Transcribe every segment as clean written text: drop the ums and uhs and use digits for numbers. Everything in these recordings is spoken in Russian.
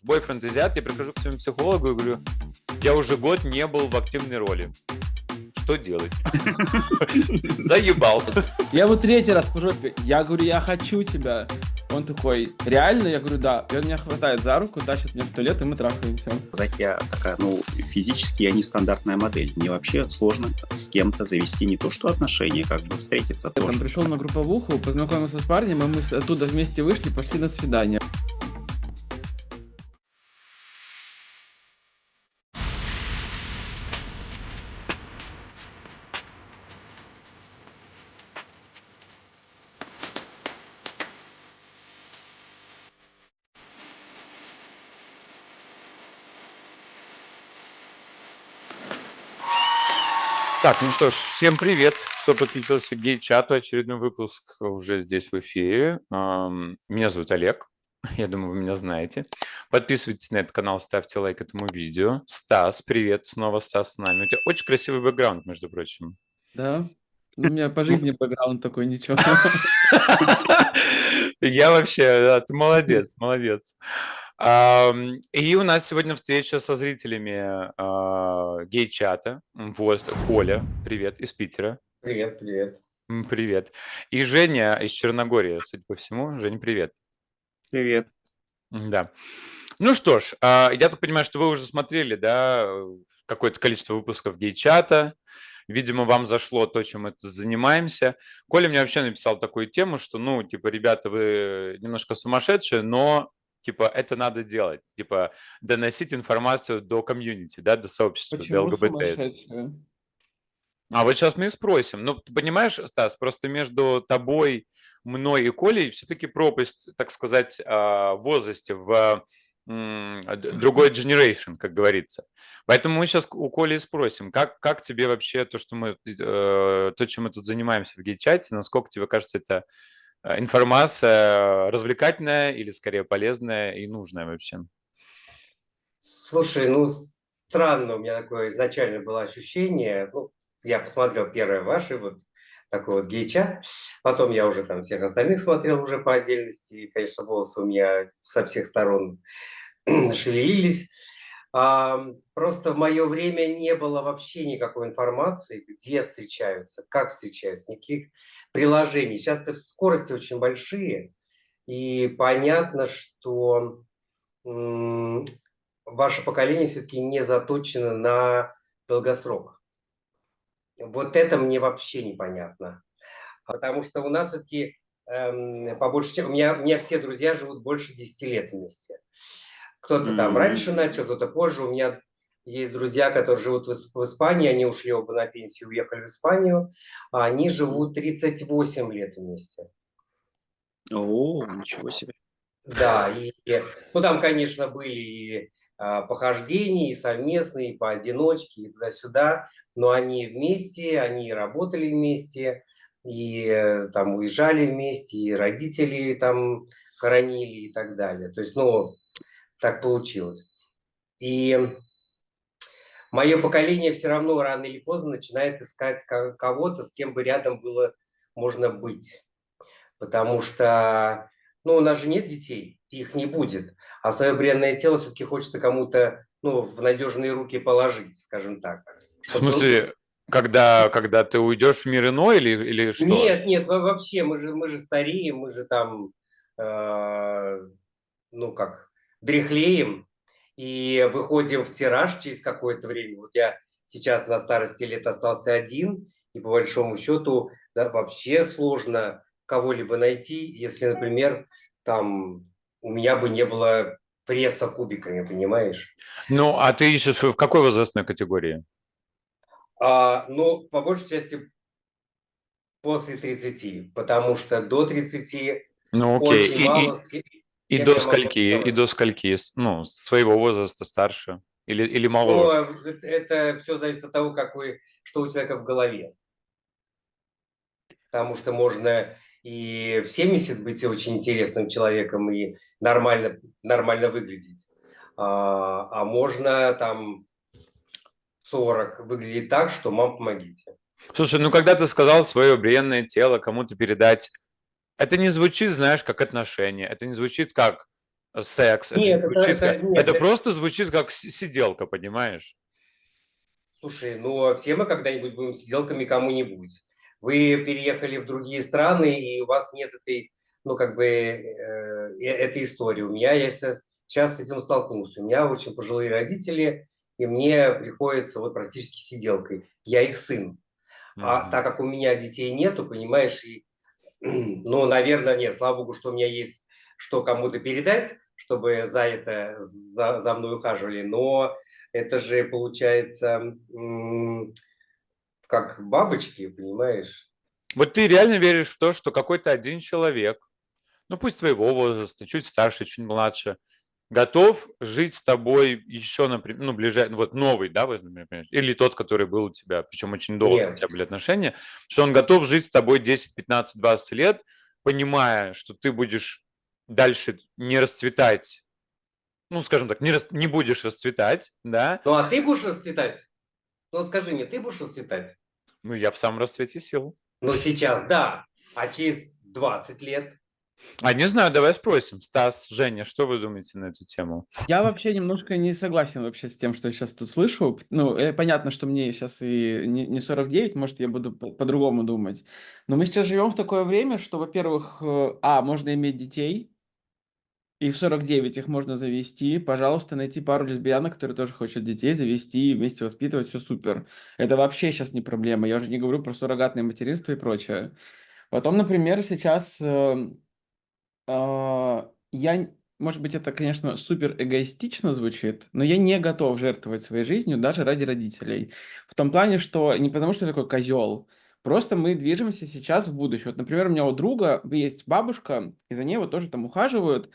Бойфренд азиат, я прихожу к своему психологу и говорю, я уже год не был в активной роли. Что делать? Заебал. Я вот третий раз по жопе, я говорю, я хочу тебя. Он такой, реально? Я говорю, да. И он меня хватает за руку, тащит меня в туалет, и мы трахаемся. Сказать, я такая, физически я нестандартная модель. Мне вообще сложно с кем-то завести не то что отношения, как бы встретиться Я тоже. там пришел на групповуху, познакомился с парнем, и мы оттуда вместе вышли, пошли на свидание. Так, ну что ж, всем привет, кто подключился к гей-чату, очередной выпуск уже здесь в эфире. Меня зовут Олег, я думаю, вы меня знаете. Подписывайтесь на этот канал, ставьте лайк этому видео. Стас, привет, снова Стас с нами. У тебя очень красивый бэкграунд, между прочим. Да? Ну, у меня по жизни бэкграунд такой, ничего. Я вообще, да, ты молодец, молодец. И у нас сегодня встреча со зрителями гей-чата. Вот, Коля, привет, из Питера. Привет, привет. Привет. И Женя из Черногории, судя по всему. Женя, привет. Привет. Да. Ну что ж, я так понимаю, что вы уже смотрели, да, какое-то количество выпусков гей-чата. Видимо, вам зашло то, чем мы тут занимаемся. Коля мне вообще написал такую тему, что, ну, типа, ребята, вы немножко сумасшедшие, но, типа, это надо делать. Типа, доносить информацию до комьюнити, да, до сообщества, до Почему ЛГБТ. сумасшедшие? А вот сейчас мы и спросим. Ну, ты понимаешь, Стас, просто между тобой, мной и Колей все-таки пропасть, так сказать, в возрасте, в другой generation, как говорится. Поэтому мы сейчас у Коли и спросим, как тебе вообще то, что мы, то, чем мы тут занимаемся в гей-чате, насколько тебе кажется это информация развлекательная или скорее полезная и нужная вообще? Слушай, странно, у меня такое изначально было ощущение. Я посмотрел первое ваше, вот такой вот гей-чат. Потом я уже там всех остальных смотрел уже по отдельности. И, конечно, волосы у меня со всех сторон шевелились. Просто в мое время не было вообще никакой информации, где встречаются, как встречаются, никаких приложений. Сейчас-то скорости очень большие, и понятно, что ваше поколение все-таки не заточено на долгосрок. Вот это мне вообще непонятно. Потому что у нас все-таки по большей части, у меня все друзья живут больше 10 лет вместе. Кто-то там раньше начал, кто-то позже. У меня есть друзья, которые живут в Испании, они ушли оба на пенсию, уехали в Испанию, а они живут 38 лет вместе. О, ничего себе. Да, там, конечно, были и похождения, и совместные, и поодиночке, и туда-сюда, но они вместе, они работали вместе, и там уезжали вместе, и родители там хоронили и так далее. То есть, так получилось. И мое поколение все равно рано или поздно начинает искать кого-то, с кем бы рядом было можно быть. Потому что у нас же нет детей, их не будет. А свое бренное тело все-таки хочется кому-то в надежные руки положить, скажем так. В смысле, когда ты уйдешь в мир иной или что? Нет, вообще, мы же стареем, мы же там, дряхлеем и выходим в тираж через какое-то время. Вот я сейчас на старости лет остался один, и по большому счету вообще сложно кого-либо найти, если, например, там у меня бы не было пресса кубиками, понимаешь? Ну, а ты ищешь в какой возрастной категории? По большей части после 30, потому что до 30 Ну, окей. очень мало. И до скольки? Ну, своего возраста старше или моложе? Это все зависит от того, что у человека в голове. Потому что можно и в 70 быть очень интересным человеком и нормально выглядеть. А можно там в 40 выглядеть так, что мам, помогите. Слушай, ну когда ты сказал свое бренное тело кому-то передать, это не звучит, знаешь, как отношение, это не звучит как секс. Это Нет, звучит как... нет, Это просто звучит как сиделка, понимаешь? слушай, ну все мы когда-нибудь будем сиделками кому-нибудь. Вы переехали в другие страны, и у вас нет этой, ну как бы, этой истории. У меня я сейчас с этим столкнулся. У меня очень пожилые родители, и мне приходится вот практически сиделкой. Я их сын. А Мгм. так как у меня детей нету, понимаешь, и, ну, наверное, нет, слава богу, что у меня есть что кому-то передать, чтобы за это, за мной ухаживали, но это же получается как бабочки, понимаешь? Вот ты реально веришь в то, что какой-то один человек, ну пусть твоего возраста, чуть старше, чуть младше, готов жить с тобой еще, например, ну, ближайший, вот новый, да, вот, например, или тот, который был у тебя, причем очень долго у Нет, тебя были отношения, что он готов жить с тобой 10, 15, 20 лет, понимая, что ты будешь дальше не расцветать, ну, скажем так, не будешь расцветать, да, ну а ты будешь расцветать? Ну скажи мне, ты будешь расцветать? ну, я в самом расцвете сил. Ну сейчас да, а через 20 лет? А не знаю, давай спросим. Стас, Женя, что вы думаете на эту тему? Я вообще немножко не согласен вообще с тем, что я сейчас тут слышу. Ну, понятно, что мне сейчас и не 49, может, я буду по-другому думать. Но мы сейчас живем в такое время, что, во-первых, можно иметь детей, и в 49 их можно завести. Пожалуйста, найти пару лесбиянок, которые тоже хотят детей, завести и вместе воспитывать, все супер. Это вообще сейчас не проблема. Я уже не говорю про суррогатное материнство и прочее. Потом, например, сейчас может быть, это, конечно, супер эгоистично звучит, но я не готов жертвовать своей жизнью даже ради родителей. В том плане, что не потому, что я такой козел, просто мы движемся сейчас в будущее. Вот, например, у меня у друга есть бабушка, и за ней вот тоже там ухаживают,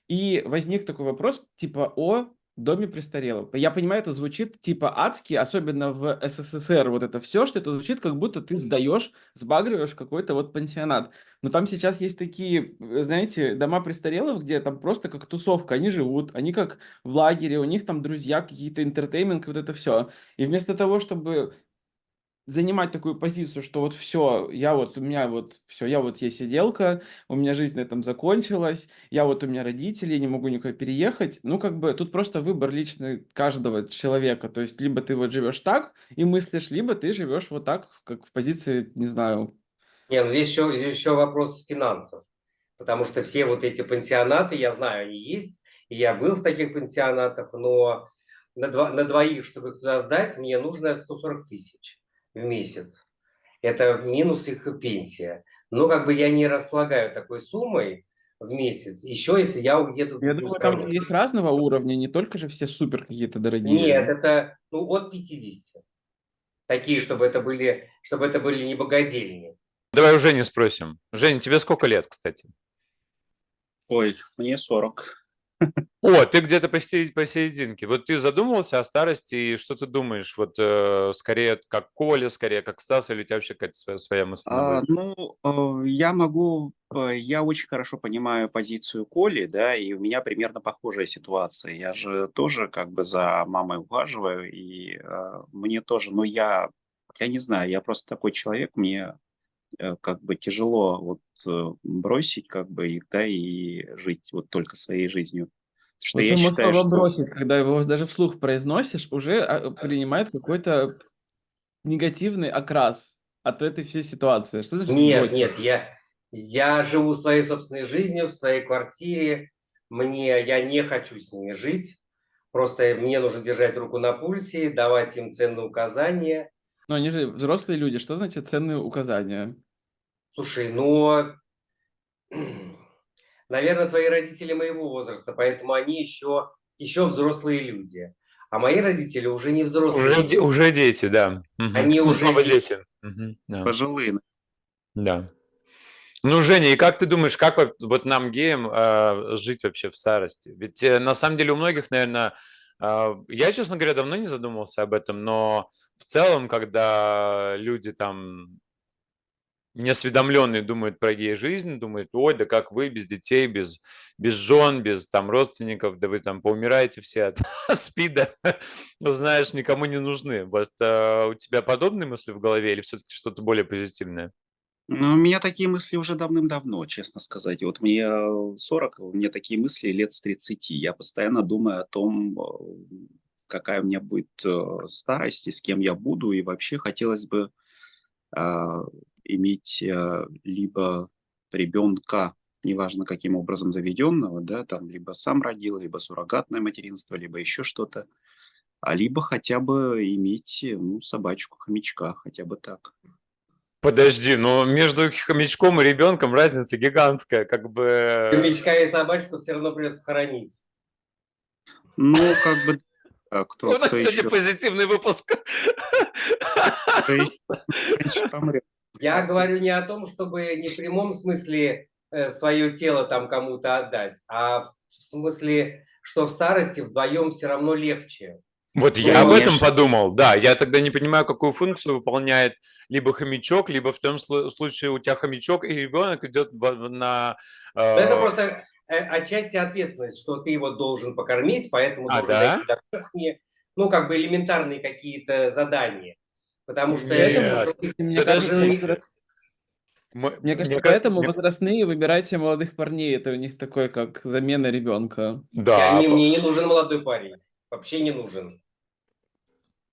и возник такой вопрос, типа, о доме престарелых. Я понимаю, это звучит типа адски, особенно в СССР, вот это все, что это звучит, как будто ты сдаешь, сбагриваешь какой-то вот пансионат. Но там сейчас есть такие, знаете, дома престарелых, где там просто как тусовка, они живут, они как в лагере, у них там друзья, какие-то интертеймент, вот это все. И вместо того, чтобы занимать такую позицию, что вот все, у меня вот все, я вот есть сиделка, у меня жизнь на этом закончилась, у меня родители, не могу никуда переехать. Ну, как бы тут просто выбор личный каждого человека. То есть, либо ты вот живешь так и мыслишь, либо ты живешь вот так, как в позиции, не знаю. Не, ну здесь еще вопрос финансов, потому что все вот эти пансионаты, я знаю, они есть, и я был в таких пансионатах, но на двоих, чтобы их туда сдать, мне нужно 140 тысяч в месяц. Это минус их пенсия. Но как бы я не располагаю такой суммой в месяц, еще если я уеду в Я другую думаю, там страну. есть разного уровня, не только же все супер какие-то Нет, дорогие. это ну, от 50. Такие, чтобы это были не богадельни. Давай у Жени спросим. Жень, тебе сколько лет, кстати? Ой, мне 40. О, ты где-то посерединке. Вот ты задумывался о старости, и что ты думаешь? Вот скорее как Коля, скорее как Стас, или у тебя вообще какая-то своя мысль на будет? Я очень хорошо понимаю позицию Коли, да, и у меня примерно похожая ситуация. Я же тоже как бы за мамой ухаживаю, и мне тоже, я не знаю, я просто такой человек, мне как бы тяжело вот бросить как бы их, да, и жить вот только своей жизнью. Что Вот я само считаю, слово что бросить, когда его даже вслух произносишь, уже принимает какой-то негативный окрас от этой всей ситуации. Что значит Нет, бросить? нет, я живу своей собственной жизнью в своей квартире. Я не хочу с ними жить. Просто мне нужно держать руку на пульсе, давать им ценные указания. Но они же взрослые люди. Что значит ценные указания? Слушай, но, наверное, твои родители моего возраста, поэтому они еще взрослые люди. А мои родители уже не взрослые люди. Уже дети, да. Мгм. Они Ну, уже снова дети. Мгм. Да. пожилые. Да. Ну, Женя, и как ты думаешь, как вот нам, геям, жить вообще в старости? Ведь на самом деле у многих, наверное, я, честно говоря, давно не задумывался об этом, но в целом, когда люди там неосведомленные думают про гей-жизнь, думают, ой, да как вы без детей, без жен, без там родственников, да вы там поумираете все от, от СПИДа, ну, знаешь, никому не нужны. Вот у тебя подобные мысли в голове или все-таки что-то более позитивное? Ну, у меня такие мысли уже давным-давно, честно сказать. Вот мне 40, у меня такие мысли лет с 30. Я постоянно думаю о том, какая у меня будет старость и с кем я буду. И вообще хотелось бы а, иметь либо ребенка, неважно каким образом заведенного, да, там либо сам родил, либо суррогатное материнство, либо еще что-то, а либо хотя бы иметь, ну, собачку, хомячка, хотя бы так. Подожди, но между хомячком и ребенком разница гигантская, как бы... Хомячка и собачку все равно придется хоронить. Ну, как бы, У нас кто сегодня еще? позитивный выпуск. То есть раньше помрет. Я говорю не о том, чтобы не в прямом смысле свое тело там кому-то отдать, а в смысле, что в старости вдвоем все равно легче. Вот Ну, я об Но этом конечно. подумал, да. Я тогда не понимаю, какую функцию выполняет либо хомячок, либо в том случае у тебя хомячок и ребенок идет на... это э, просто отчасти ответственность, что ты его должен покормить, поэтому должен да? дойти до кухни. Ну, как бы элементарные какие-то задания. Потому что Поэтому, Нет, мне кажется, подождите. мне кажется, поэтому возрастные выбирают себе молодых парней. Это у них такой, как замена ребенка. Да, мне не нужен молодой парень. Вообще не нужен.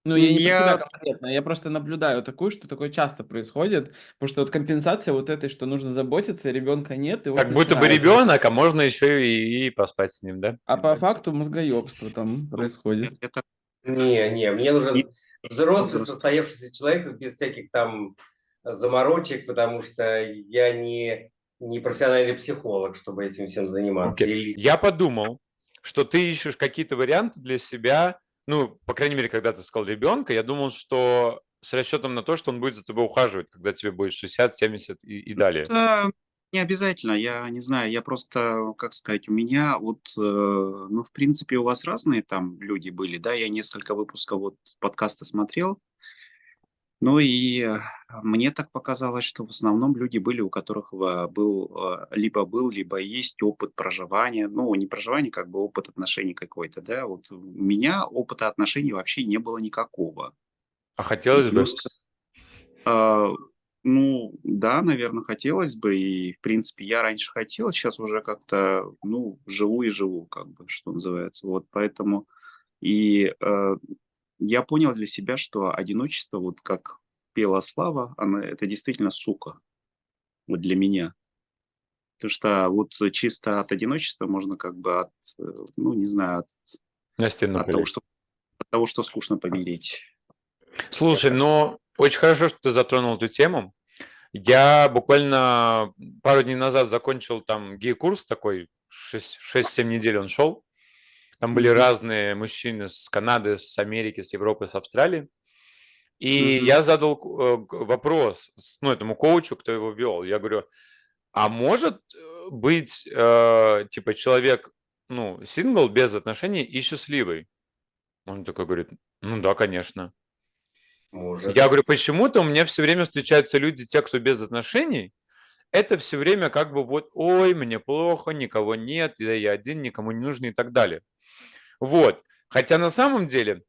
Ну, я не про тебя Я, конкретно, я просто наблюдаю такую, что такое часто происходит, потому что вот компенсация вот этой, что нужно заботиться, ребенка нет, и вот как будто бы начинается. ребенок, а можно еще и поспать с ним, да? А по факту мозгоебство там ну, происходит. это Не, мне и нужен взрослый, возраст. состоявшийся человек без всяких там заморочек, потому что я не профессиональный психолог, чтобы этим всем заниматься. Окей. Я подумал, что ты ищешь какие-то варианты для себя, ну, по крайней мере, когда ты сказал ребенка, я думал, что с расчетом на то, что он будет за тобой ухаживать, когда тебе будет 60, 70 и далее. Это не обязательно, я не знаю, я просто, как сказать, у меня вот, ну, в принципе, у вас разные там люди были, да, я несколько выпусков вот подкаста смотрел, ну и мне так показалось, что в основном люди были, у которых был, либо есть опыт проживания, ну, не проживания, как бы опыт отношений какой-то, да, вот у меня опыта отношений вообще не было никакого. А И хотелось бы? плюс, а, ну, да, наверное, хотелось бы, и, в принципе, я раньше хотел, сейчас уже как-то, ну, живу и живу, как бы, что называется, вот, поэтому, и я понял для себя, что одиночество, вот как пела Слава, это действительно сука, вот для меня. Потому что вот чисто от одиночества можно как бы ну, не знаю, На стену от того, прилечь. что скучно помереть. Я Слушай, так. ну, очень хорошо, что ты затронул эту тему. Я буквально пару дней назад закончил там гей-курс такой, 6-7 недель он шел. Там были Мгм. разные мужчины с Канады, с Америки, с Европы, с Австралии. И Мгм. я задал вопрос ну, этому коучу, кто его вел. Я говорю, а может быть, типа, человек, ну, сингл, без отношений и счастливый? Он такой говорит, ну да, конечно. Может. Я говорю, почему-то у меня все время встречаются люди, те, кто без отношений, это все время как бы вот, ой, мне плохо, никого нет, я один, никому не нужен и так далее. Вот. Хотя на самом деле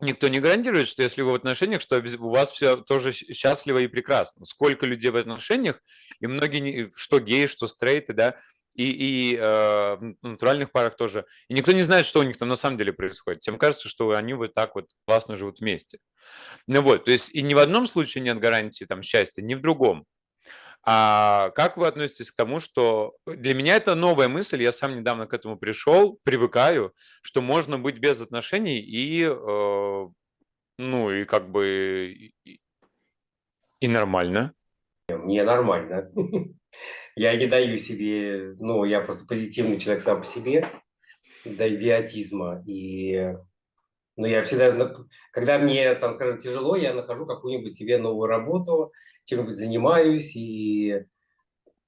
никто не гарантирует, что если вы в отношениях, что у вас все тоже счастливо и прекрасно. Сколько людей в отношениях, и многие, что геи, что стрейты, да, и в натуральных парах тоже. И никто не знает, что у них там на самом деле происходит. Всем кажется, что они вот так вот классно живут вместе. Ну вот, то есть и ни в одном случае нет гарантии там счастья, ни в другом. А как вы относитесь к тому, что для меня это новая мысль, я сам недавно к этому пришел, привыкаю, что можно быть без отношений и, ну, и как бы и нормально. Мне нормально. Я не даю себе, ну, я просто позитивный человек сам по себе, до идиотизма. И, ну, я всегда, когда мне, там, скажем, тяжело, я нахожу какую-нибудь себе новую работу, чем-нибудь занимаюсь, и,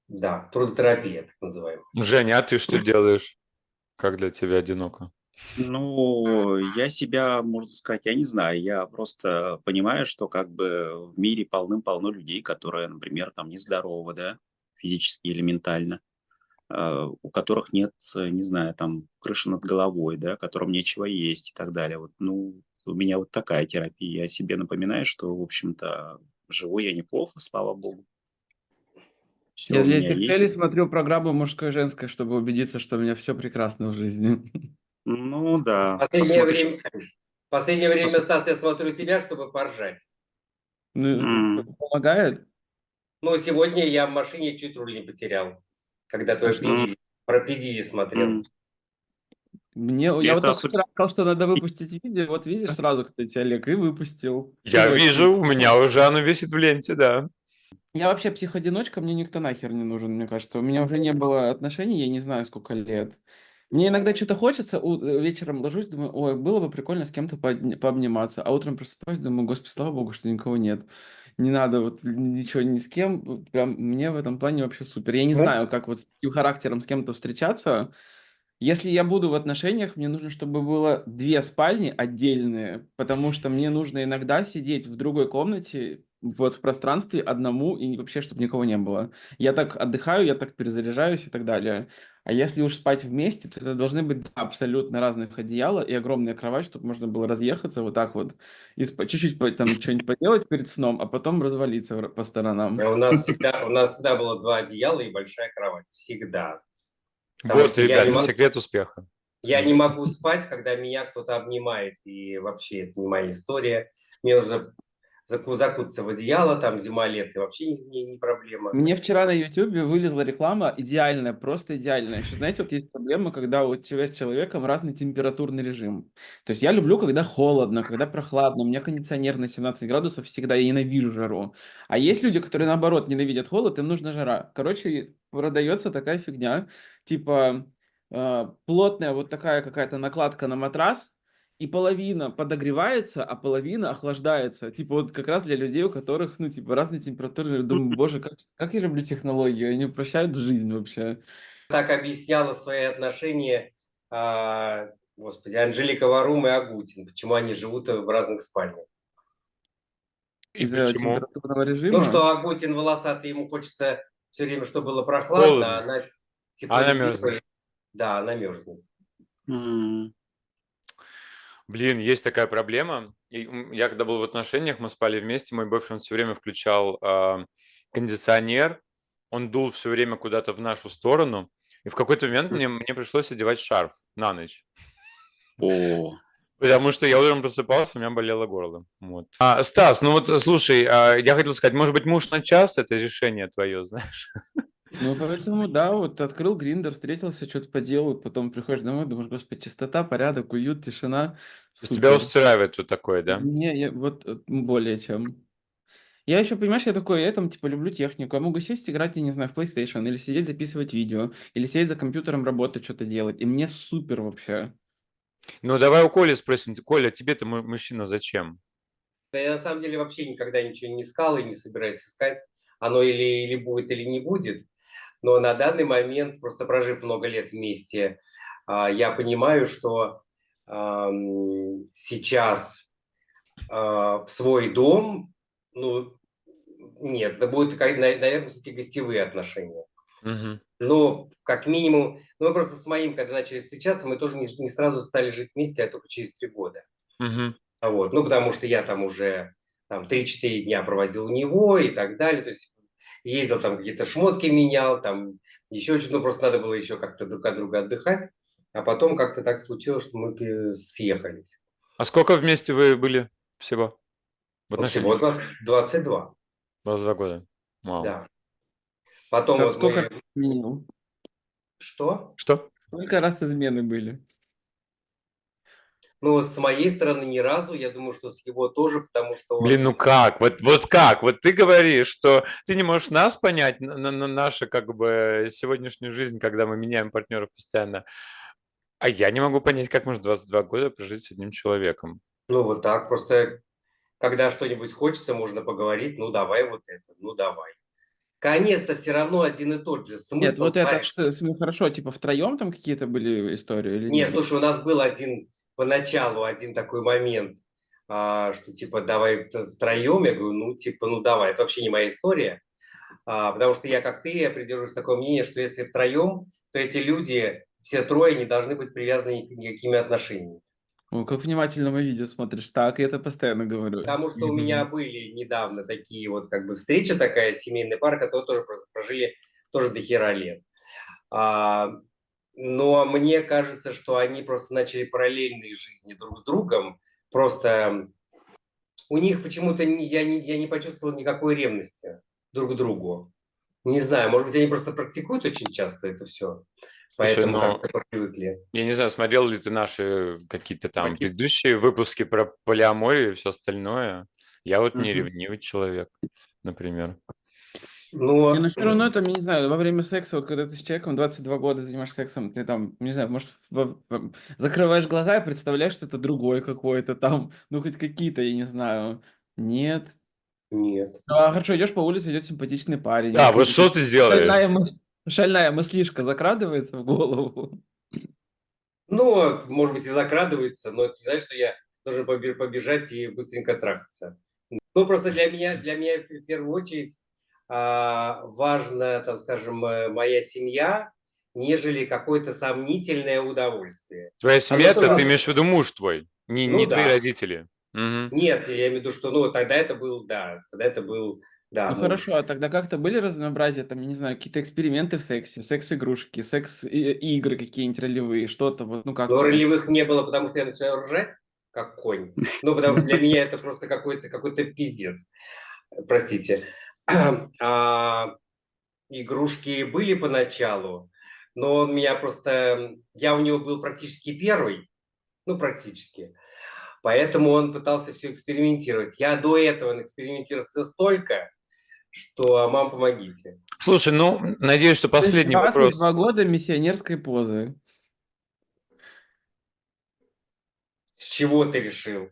да, трудотерапия, так называемая. Женя, а ты что делаешь? Как для тебя одиноко? Ну, я себя, можно сказать, я не знаю, я просто понимаю, что как бы в мире полным-полно людей, которые, например, там нездоровы, да, физически или ментально, у которых нет, не знаю, там крыши над головой, да, которым нечего есть и так далее. Вот, ну, у меня вот такая терапия. Я себе напоминаю, что, в общем-то, живу я неплохо, слава богу. Все Я у для меня этих есть. целей смотрю программу «Мужское и женское», чтобы убедиться, что у меня все прекрасно в жизни. Ну да, Последнее посмотришь. время, последнее время, пос- Стас, я смотрю тебя, чтобы поржать. Ну, М, помогает. Ну, сегодня я в машине чуть руль не потерял, когда А твое что? м, PD, про PD смотрел. м. И Я вот это только особенно... вчера сказал, что надо выпустить видео. Вот видишь сразу, кстати, Олег, и выпустил. Я Срочно. вижу, у меня уже оно висит в ленте, да. Я вообще психодиночка, мне никто нахер не нужен, мне кажется. У меня уже не было отношений, я не знаю, сколько лет. Мне иногда что-то хочется, вечером ложусь, думаю, ой, было бы прикольно с кем-то пообниматься. А утром просыпаюсь, думаю, господи, слава богу, что никого нет. Не надо вот ничего ни с кем. Прям мне в этом плане вообще супер. Я не Ну, знаю, как вот с таким характером с кем-то встречаться. Если я буду в отношениях, мне нужно, чтобы было две спальни отдельные, потому что мне нужно иногда сидеть в другой комнате, вот в пространстве одному, и вообще, чтобы никого не было. Я так отдыхаю, я так перезаряжаюсь и так далее. А если уж спать вместе, то это должны быть два абсолютно разных одеяла и огромная кровать, чтобы можно было разъехаться вот так вот и чуть-чуть там что-нибудь поделать перед сном, а потом развалиться по сторонам. у нас всегда было два одеяла и большая кровать. Всегда. Потому Вот, что я не, ребята, секрет успеха. я не могу спать, когда меня кто-то обнимает. И вообще это не моя история. Мне нужно закутаться в одеяло, там зима, лето, вообще не проблема. Мне вчера на YouTube вылезла реклама идеальная, просто идеальная. Еще знаете, вот есть проблема, когда у тебя с человеком разный температурный режим. То есть я люблю, когда холодно, когда прохладно. У меня кондиционер на 17 градусов всегда, я ненавижу жару. А есть люди, которые наоборот ненавидят холод, им нужна жара. Короче, продается такая фигня, типа плотная вот такая какая-то накладка на матрас, и половина подогревается, а половина охлаждается. Типа вот как раз для людей, у которых, ну, типа, разные температуры. Думаю, боже, как я люблю технологии, они упрощают жизнь вообще. Так объясняла свои отношения, господи, Анжелика Варум и Агутин, почему они живут в разных спальнях. И Из-за почему? температурного Ну, режима. что Агутин волосатый, ему хочется все время, чтобы было прохладно, а Холодно. она Она мерзнет. теплолюбивая. Да, она мерзнет. М, Блин, есть такая проблема. Я когда был в отношениях, мы спали вместе, мой бойфренд все время включал кондиционер, он дул все время куда-то в нашу сторону, и в какой-то момент мне пришлось одевать шарф на ночь, О, потому что я утром просыпался, у меня болело горло. Вот. Стас, ну вот слушай, я хотел сказать, может быть, муж на час — это решение твое, знаешь? Ну, поэтому, да, вот открыл Гриндер, встретился, что-то поделал, потом приходишь домой, думаешь, господи, чистота, порядок, уют, тишина, То есть тебя супер. устраивает вот такое, да? Вот более чем. Я еще, понимаешь, я такой, я там, типа, люблю технику. Я могу сесть играть, я не знаю, в PlayStation, или сидеть записывать видео, или сидеть за компьютером работать, что-то делать. И мне супер вообще. Ну, давай у Коли спросим. Коля, тебе-то мужчина зачем? Да я на самом деле вообще никогда ничего не искал и не собираюсь искать. Оно или будет, или не будет. Но на данный момент, просто прожив много лет вместе, я понимаю, что сейчас в свой дом, ну, нет, это будут, наверное, все-таки гостевые отношения. Мгм. Но как минимум, ну, мы просто с моим, когда начали встречаться, мы тоже не сразу стали жить вместе, а только через 3 года. Мгм. Вот. Ну, потому что я там уже там, 3-4 дня проводил у него и так далее. То есть ездил там какие-то шмотки менял, там еще что-то, ну, просто надо было еще как-то друг от друга отдыхать. А потом как-то так случилось, что мы съехались. А сколько вместе вы были всего в Ну, всего отношениях? 22, 22 года. Вау. да. Потом Так вот сколько раз мы... изменил? Что? Что? Сколько раз измены были? Ну, с моей стороны ни разу, я думаю, что с его тоже, потому что Блин, он... ну как? Вот как? Вот ты говоришь, что ты не можешь нас понять, на нашу как бы сегодняшнюю жизнь, когда мы меняем партнеров постоянно. А я не могу понять, как можно 22 года прожить с одним человеком. Ну, вот так, просто когда что-нибудь хочется, можно поговорить, ну, давай вот это, ну, давай. Конец-то все равно один и тот же, Нет, смысл вот это твоя. хорошо, типа втроем там какие-то были истории или Не, нет? слушай, у нас был поначалу один такой момент, что типа давай втроем, я говорю, ну типа, ну давай, это вообще не моя история, потому что я как ты, я придерживаюсь такого мнения, что если втроем, то эти люди, все трое не должны быть привязаны никакими отношениями. О, как внимательно мое видео смотришь. Так, я это постоянно говорю. Потому что у меня были недавно такие вот как бы встречи, такая семейная пара, которые тоже просто прожили тоже до хера лет. А, но мне кажется, что они просто начали параллельные жизни друг с другом. Просто у них почему-то я не почувствовал никакой ревности друг к другу. Не знаю, может быть, они просто практикуют очень часто это все, Слушай, поэтому ну, как-то привыкли. я не знаю, смотрел ли ты наши какие-то там предыдущие выпуски про полиаморию и все остальное. Я вот не Мгм. ревнивый человек, например. Не, Но но все равно там, я не знаю, во время секса, вот когда ты с человеком 22 года занимаешься сексом, ты там, не знаю, может, закрываешь глаза и представляешь, что это другой какой-то там, ну, хоть какие-то, я не знаю. Нет. нет. Ну, а хорошо, идешь по улице, идет симпатичный парень, Да, вот вот тебе что такая ты делаешь? шальная мыслишка закрадывается в голову. Ну, может быть, и закрадывается, но это не значит, что я должен побежать и быстренько трахаться. Ну, просто для меня в первую очередь важна, там, скажем, моя семья, нежели какое-то сомнительное удовольствие. Твоя Оно семья, это ты тоже, имеешь в виду муж твой, не ну твои да. родители. Мгм. Нет, я имею в виду, что, ну, тогда это был, да, тогда это был, да, Ну муж. хорошо, а тогда как-то были разнообразия, там, я не знаю, какие-то эксперименты в сексе, секс-игрушки, секс-игры какие-нибудь ролевые, что-то вот, ну Но как-то. ролевых не было, потому что я начал ржать, как конь. Ну, потому что для меня это просто какой-то пиздец. Простите. А, игрушки были поначалу, но он меня просто... Я у него был практически первый, ну, практически. Поэтому он пытался все экспериментировать. Я до этого экспериментировал столько, что мам, помогите. Слушай, ну, надеюсь, что То есть последний вопрос. 22 года миссионерской позы. С чего ты решил?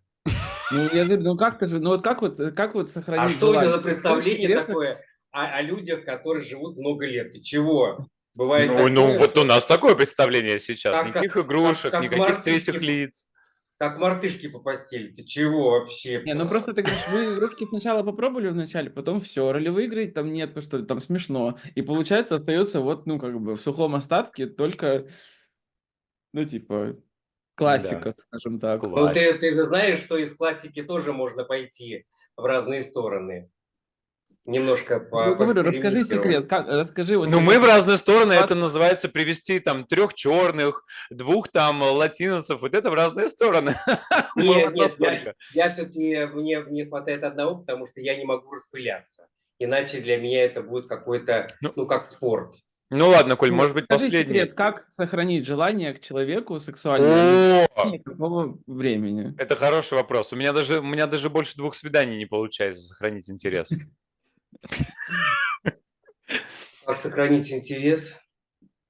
Ну, я говорю, ну как ты же, ну вот как вот А сохранить что у тебя желание? за В чем представление секрет? такое о людях, которые живут много лет? Ты чего? Бывает Ну, такое, вот у что нас такое представление сейчас. как, как, Никаких игрушек, как никаких третьих мартышки, лиц. как мартышки по постели. Ты чего вообще? Не, ну просто ты говоришь, вы игрушки сначала попробовали вначале, потом все, ролевые игры там нет, потому что там смешно. И получается, остается вот, ну, как бы в сухом остатке только, ну, типа, Да, классика, скажем так. Ну, класс. ты же знаешь, что из классики тоже можно пойти в разные стороны. Немножко Ну, говорю, расскажи поэкспериментировать. секрет, расскажи вот Ну, мы в ситуацию. разные стороны, это называется привести там 3 черных, 2 там латиносов, вот это в разные стороны. Мы Нет, вот нет, настолько. я все-таки, мне не хватает одного, потому что я не могу распыляться. Иначе для меня это будет какой-то, Ну, ну, как спорт. ну ладно, Коль, Ну, вот может быть, расскажи последний. секрет, как сохранить желание к человеку сексуальное, не в О, течение какого времени? это хороший вопрос. У меня даже больше 2 свиданий не получается сохранить интерес. Как сохранить интерес?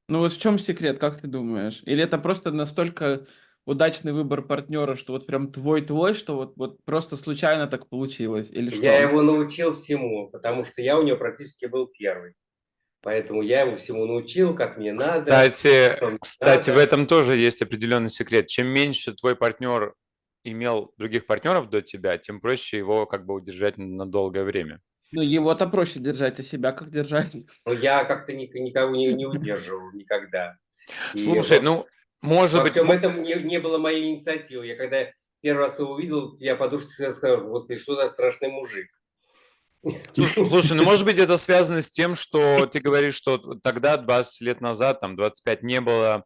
Ну вот в чем секрет, как ты думаешь? Или это просто настолько удачный выбор партнера, что вот прям твой-твой, что вот просто случайно так получилось? Или Я что? его научил всему, потому что я у него практически был первый. Поэтому я его всему научил, как мне надо, Кстати, что мне кстати, в надо. этом тоже есть определенный секрет. Чем меньше твой партнер имел других партнеров до тебя, тем проще его как бы удержать на долгое время. Ну его-то проще держать, а себя как держать? Но я как-то никого не удерживал никогда. И Слушай, ну, может во быть, всем этом не было моей инициативы. Я когда первый раз его увидел, я подушке сказал, господи, что за страшный мужик. слушай, ну, может быть, это связано с тем, что ты говоришь, что тогда, 20 лет назад, там, 25, не было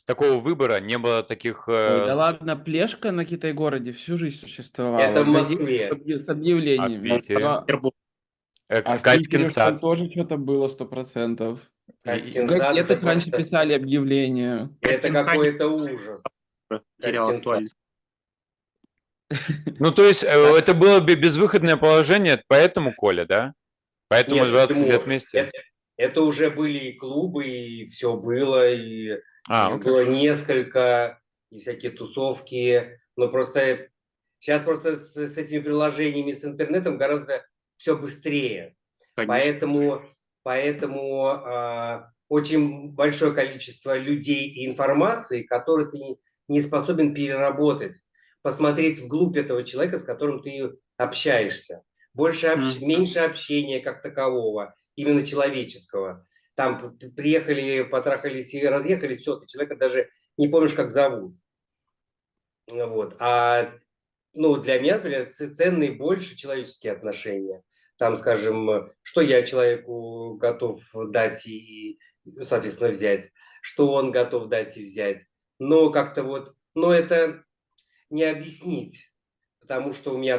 такого выбора, не было таких... Ой, да ладно, Плешка на Китай-городе всю жизнь Это существовала. в Газеты Москве. с А в объявлениями. Питере? А в Катькин Питере что сад. тоже что-то было 100%. В Катькин сад это газетах раньше просто, писали объявления. это Катькин садик какой-то ужас. терял Катькин сад. актуальность. Ну, то есть Да. это было безвыходное положение, поэтому, Коля, да? Поэтому Нет, 20 почему? лет вместе? Это уже были и клубы, и все было, и их Окей. было несколько, и всякие тусовки. Но просто сейчас просто с этими приложениями, с интернетом гораздо все быстрее. Конечно. Поэтому очень большое количество людей и информации, которые ты не способен переработать, посмотреть вглубь этого человека, с которым ты общаешься. Меньше общения как такового, именно человеческого. Там приехали, потрахались и разъехались, все, ты человека даже не помнишь, как зовут. Вот. А ну, для меня, например, ценны больше человеческие отношения. там, скажем, что я человеку готов дать и, соответственно, взять, что он готов дать и взять. Но как-то вот, но это не объяснить, потому что у меня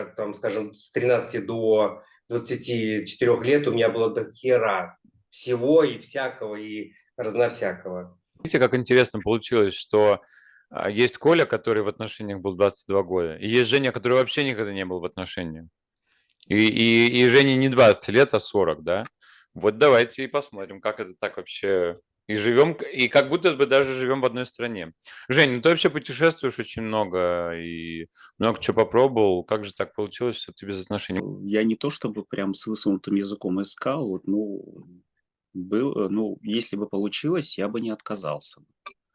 там, скажем, с 13 до 24 лет у меня было до хера всего и всякого, и разновсякого. Видите, как интересно получилось, что есть Коля, который в отношениях был 22 года, и есть Женя, который вообще никогда не был в отношениях. И Жене не 20 лет, а 40, да? Вот давайте и посмотрим, как это так вообще. И живем, и как будто бы даже живем в одной стране. Жень, ну ты вообще путешествуешь очень много и много чего попробовал. Как же так получилось, что ты без отношений? Я не то чтобы прям с высунутым языком искал, вот, ну, ну, если бы получилось, я бы не отказался.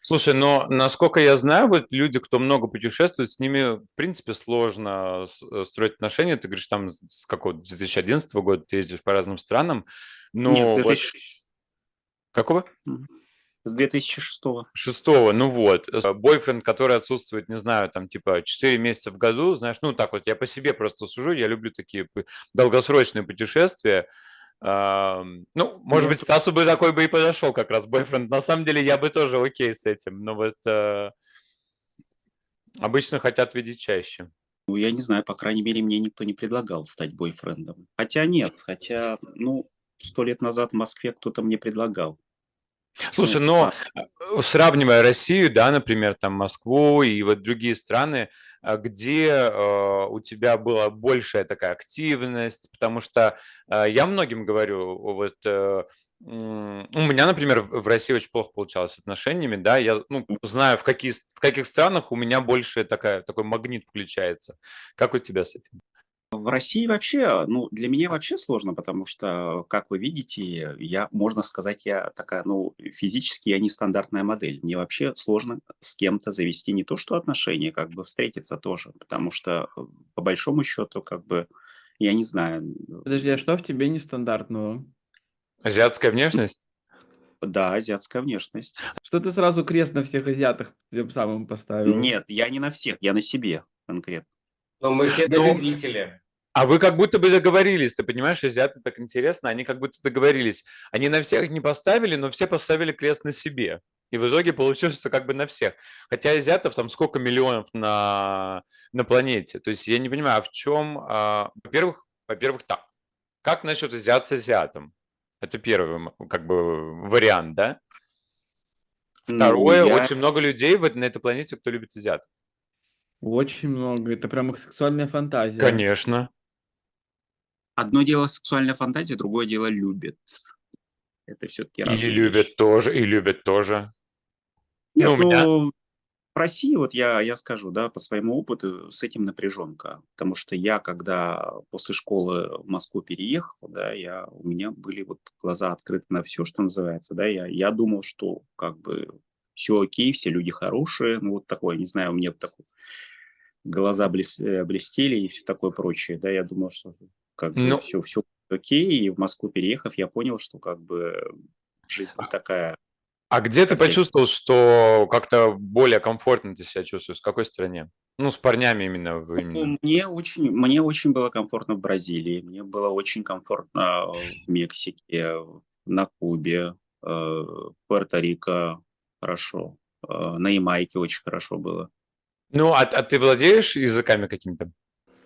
Слушай, но насколько я знаю, вот люди, кто много путешествует, с ними, в принципе, сложно строить отношения. Ты говоришь, там с какого 2011 года ты ездишь по разным странам. Нет, с Ну, вот 2000 какого? с 2006-го. Шестого, ну вот. Бойфренд, который отсутствует, не знаю, там, типа, 4 месяца в году, знаешь, ну, так вот, я по себе просто сужу, я люблю такие долгосрочные путешествия. Ну, может Я быть, Стасу бы такой бы и подошел как раз бойфренд. На самом деле, я бы тоже окей с этим, но вот обычно хотят видеть чаще. Ну, я не знаю, по крайней мере, мне никто не предлагал стать бойфрендом. Хотя нет, ну, 100 лет назад в Москве кто-то мне предлагал. Слушай, Ну, но сравнивая Россию, да, например, там Москву и вот другие страны, где у тебя была большая такая активность, потому что я многим говорю, вот у меня, например, в России очень плохо получалось с отношениями, да, я знаю, в каких странах у меня больше такой магнит включается. Как у тебя с этим? в России вообще, ну, для меня вообще сложно, потому что, как вы видите, можно сказать, я такая, ну, физически я нестандартная модель. Мне вообще сложно с кем-то завести не то что отношения, как бы встретиться тоже, потому что, по большому счету, как бы, я не знаю, Подожди, а что в тебе нестандартного? Азиатская внешность? да, азиатская внешность. Что ты сразу крест на всех азиатах тем самым поставил? Нет, я не на всех, я на себе конкретно. Но мы все Ну, доверители. А вы как будто бы договорились, ты понимаешь, азиаты так интересно, они как будто договорились. Они на всех не поставили, но все поставили крест на себе. И в итоге получилось, что как бы на всех. Хотя азиатов там сколько миллионов на планете. То есть я не понимаю, а в чем... во-первых, так. Как насчет азиат с азиатом? Это первый как бы вариант, да? Ну, Второе, очень много людей на этой планете, кто любит азиатов. Очень много. Это прям их сексуальная фантазия. Конечно. одно дело сексуальная фантазия, другое дело любит. Это все-таки И разные любят вещи. тоже, и любят тоже. Ну, Нет, у меня... ну, в России, вот я скажу, да, по своему опыту, с этим напряженка. Потому что я, когда после школы в Москву переехал, да, у меня были вот глаза открыты на все, что называется, да, я думал, что как бы все окей, все люди хорошие, ну, вот такое, не знаю, у меня такой глаза блестели и все такое прочее, да, я думал, что как бы Ну, все окей, и в Москву переехав, я понял, что как бы жизнь не такая, а где ты как я. почувствовал, что как-то более комфортно ты себя чувствуешь? В какой стране? Ну, с парнями именно. Ну, мне очень было комфортно в Бразилии, мне было очень комфортно в Мексике, на Кубе, в Пуэрто-Рико хорошо, на Ямайке очень хорошо было. Ну, а ты владеешь языками какими-то?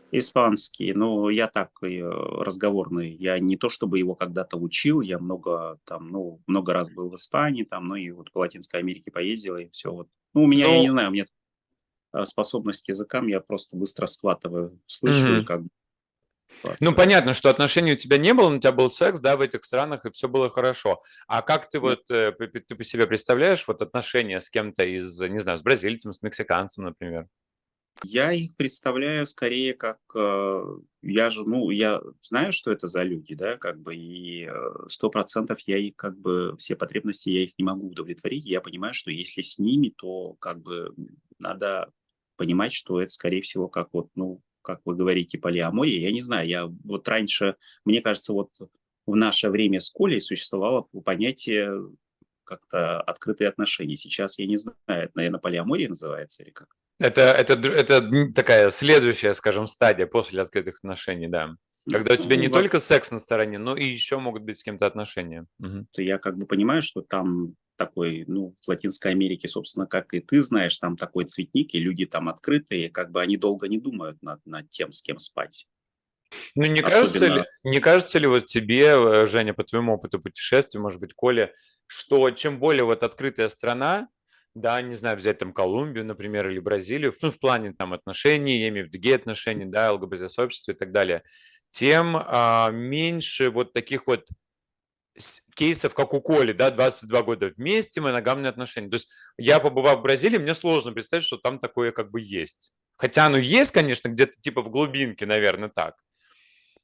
Испанский, ну, я так разговорный. Я не то чтобы его когда-то учил, я много там, ну, много раз был в Испании, там, ну и вот по Латинской Америке поездил, и все вот. Ну, у меня, я Ну, не знаю, у меня способность к языкам, я просто быстро схватываю, слышу и мгм. как бы Ну, схватываю. понятно, что отношений у тебя не было, но у тебя был секс, да, в этих странах, и все было хорошо. А как ты Да. вот, ты по себе представляешь вот отношения с кем-то из, не знаю, с бразильцем, с мексиканцем, например? Я их представляю скорее как, ну, я знаю, что это за люди, да, как бы, и 100% я их, как бы, все потребности я их не могу удовлетворить. Я понимаю, что если с ними, то, как бы, надо понимать, что это, скорее всего, как вот, ну, как вы говорите, полиамория. Я не знаю, я вот раньше, мне кажется, вот в наше время с Колей существовало понятие как-то открытые отношения. Сейчас я не знаю, это, наверное, полиамория называется или как? Это такая следующая, скажем, стадия после открытых отношений, да. Когда у тебя Ну, не только секс на стороне, но и еще могут быть с кем-то отношения. Мгм. я как бы понимаю, что там такой, ну, в Латинской Америке, собственно, как и ты знаешь, там такой цветник, и люди там открытые, как бы они долго не думают над тем, с кем спать. Ну, Особенно, не кажется ли вот тебе, Женя, по твоему опыту путешествий, может быть, Коля, что чем более вот открытая страна, да, не знаю, взять там Колумбию, например, или Бразилию, ну, в плане там отношений, я имею в виду гей-отношений, да, ЛГБТ-сообщества и так далее, тем меньше вот таких вот кейсов, как у Коли, да, 22 года вместе, моногамные отношения. То есть я, побывав в Бразилии, мне сложно представить, что там такое как бы есть. Хотя оно есть, конечно, где-то типа в глубинке, наверное, так.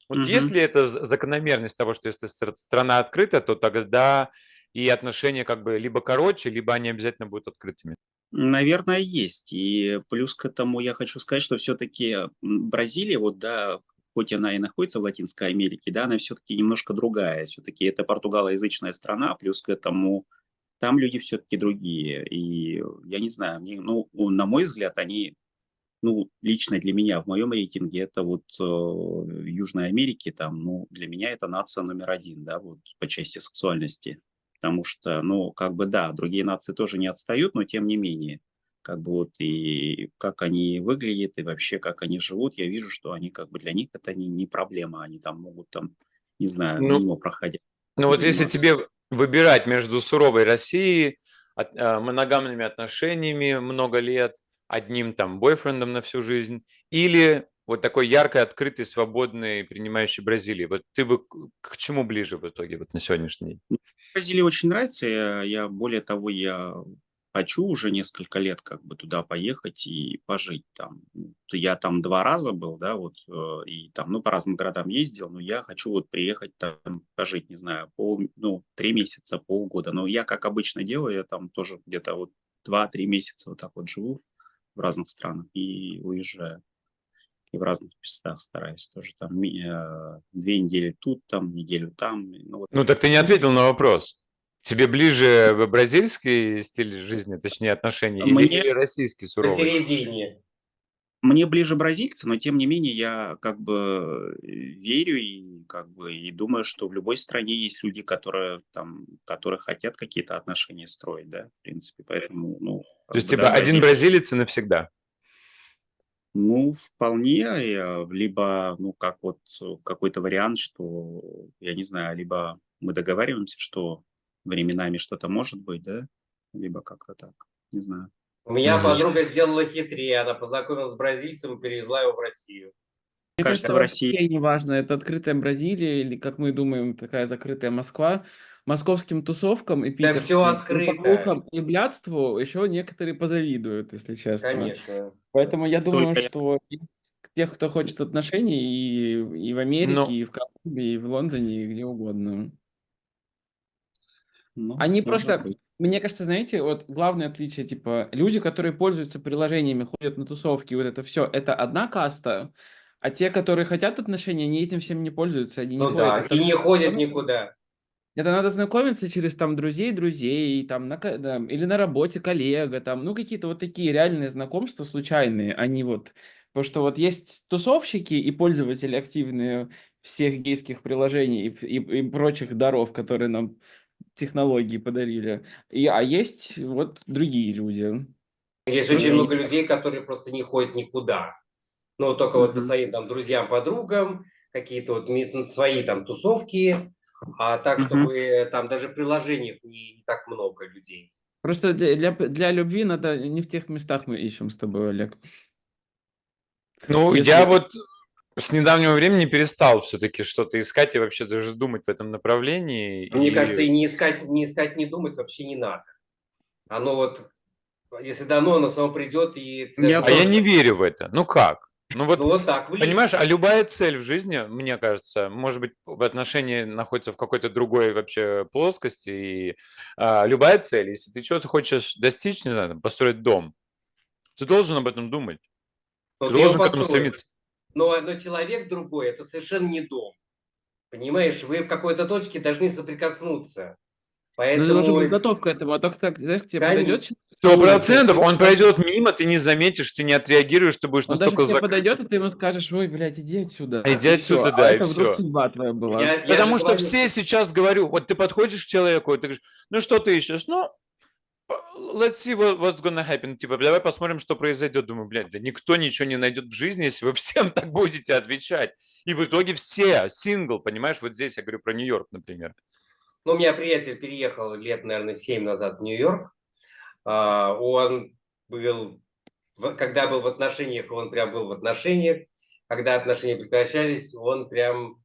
Вот мгм. если это закономерность того, что если страна открыта, то тогда и отношения как бы либо короче, либо они обязательно будут открытыми. Наверное, есть. И плюс к этому я хочу сказать, что все-таки Бразилия, вот, да, хоть она и находится в Латинской Америке, да, она все-таки немножко другая. Все-таки это португалоязычная страна, плюс к этому там люди все-таки другие. И я не знаю, мне, ну, на мой взгляд, они, ну, лично для меня, в моем рейтинге, это вот Южной Америки, там, ну, для меня это нация номер один, да, вот по части сексуальности. Потому что, ну, как бы, да, другие нации тоже не отстают, но тем не менее, как бы вот и как они выглядят, и вообще как они живут, я вижу, что они, как бы, для них это не проблема, они там могут, там, не знаю, Ну, мимо проходя ну вот если заниматься. тебе выбирать между суровой Россией, моногамными отношениями много лет, одним там бойфрендом на всю жизнь, или вот такой яркой, открытой, свободной, принимающей Бразилии, вот ты бы к чему ближе в итоге вот на сегодняшний день? Бразилия очень нравится. Более того, я хочу уже несколько лет как бы туда поехать и пожить там. Я там 2 раза был, да, вот, и там, ну, по разным городам ездил, но я хочу вот приехать там, пожить, не знаю, 3 месяца, полгода. Но я, как обычно делаю, я там тоже где-то вот 2-3 месяца вот так вот живу в разных странах и уезжаю. И в разных местах стараюсь тоже там 2 недели тут, там, неделю там. Ну, вот, Ну так ты не ответил на вопрос. Тебе ближе бразильский стиль жизни, точнее отношений, мне или российский суровый? Посередине. Мне ближе бразильцы, но тем не менее я как бы верю и как бы и думаю, что в любой стране есть люди, которые там, которые хотят какие-то отношения строить, да, в принципе, поэтому, ну, То как есть бы, да, типа один Бразилия, бразилец и навсегда. ну, вполне, либо, ну, как вот какой-то вариант, что, я не знаю, либо мы договариваемся, что временами что-то может быть, да, либо как-то так, не знаю. У меня Мгм. подруга сделала хитрее. Она познакомилась с бразильцем и перевезла его в Россию. Мне Кажется, кажется, в России, вообще не важно, это открытая Бразилия или, как мы думаем, такая закрытая Москва. Московским тусовкам и Да все питерским открыто, и блядству еще некоторые позавидуют, если честно. конечно. Поэтому я думаю, только я, что тех, кто хочет отношений и в Америке, Ну, и в Колумбии, и в Лондоне, и где угодно. ну, Они может просто, быть. мне кажется, знаете, вот главное отличие, типа, люди, которые пользуются приложениями, ходят на тусовки, вот это все, это одна каста, а те, которые хотят отношения, они этим всем не пользуются, они не Ну ходят. да, и не ходят никуда. Это надо знакомиться через там друзей, там, да, или на работе коллега, там, ну, какие-то вот такие реальные знакомства случайные, они вот, потому что вот есть тусовщики и пользователи активные всех гейских приложений и прочих даров, которые нам технологии подарили, а есть вот другие люди. Есть Ну, очень и много людей, которые просто не ходят никуда. Ну, только вот по Мгм. своим там друзьям, подругам, какие-то вот свои там тусовки, а так, Мгм. чтобы там даже в приложениях не так много людей. просто для любви надо не в тех местах мы ищем с тобой, Олег. ну, я Если вот с недавнего времени перестал все-таки что-то искать и вообще даже думать в этом направлении. Мне И... кажется, и не искать, не думать вообще не надо. Оно вот, если дано, оно само придет, и ты даже Я не А я тоже не будешь. верю в это. Ну как? Ну Ну вот, вот так, в понимаешь, а лифте. любая цель в жизни, мне кажется, может быть, в отношении находится в какой-то другой вообще плоскости. И любая цель, если ты чего-то хочешь достичь, не знаю, там, построить дом, ты должен об этом думать. Но Ты ты его должен к этому построишь. стремиться. Но человек другой, это совершенно не дом. Понимаешь, вы в какой-то точке должны соприкоснуться. ну, ты должен Поэтому, быть готов к этому, а только так, знаешь, к тебе подойдет кони- человек улице, 100%. ты Он даже, пройдет мимо, ты не заметишь, ты не отреагируешь, ты будешь он даже к настолько тебе закрыт. подойдет, и ты ему скажешь, ой, блядь, иди отсюда, Иди и все. отсюда, А да, и это вдруг все. судьба твоя была. Я же Потому что говорю, все что сейчас говорю, вот ты подходишь к человеку, и ты говоришь, ну что ты ищешь? Ну, let's see what's gonna happen. Типа, давай посмотрим, что произойдет. Думаю, блядь, да никто ничего не найдет в жизни, если вы всем так будете отвечать. И в итоге все, сингл, понимаешь, вот здесь я говорю про Нью-Йорк, например. ну, у меня приятель переехал лет, наверное, 7 назад в Нью-Йорк. Он был, когда был в отношениях, он прям был в отношениях. Когда отношения прекращались, он прям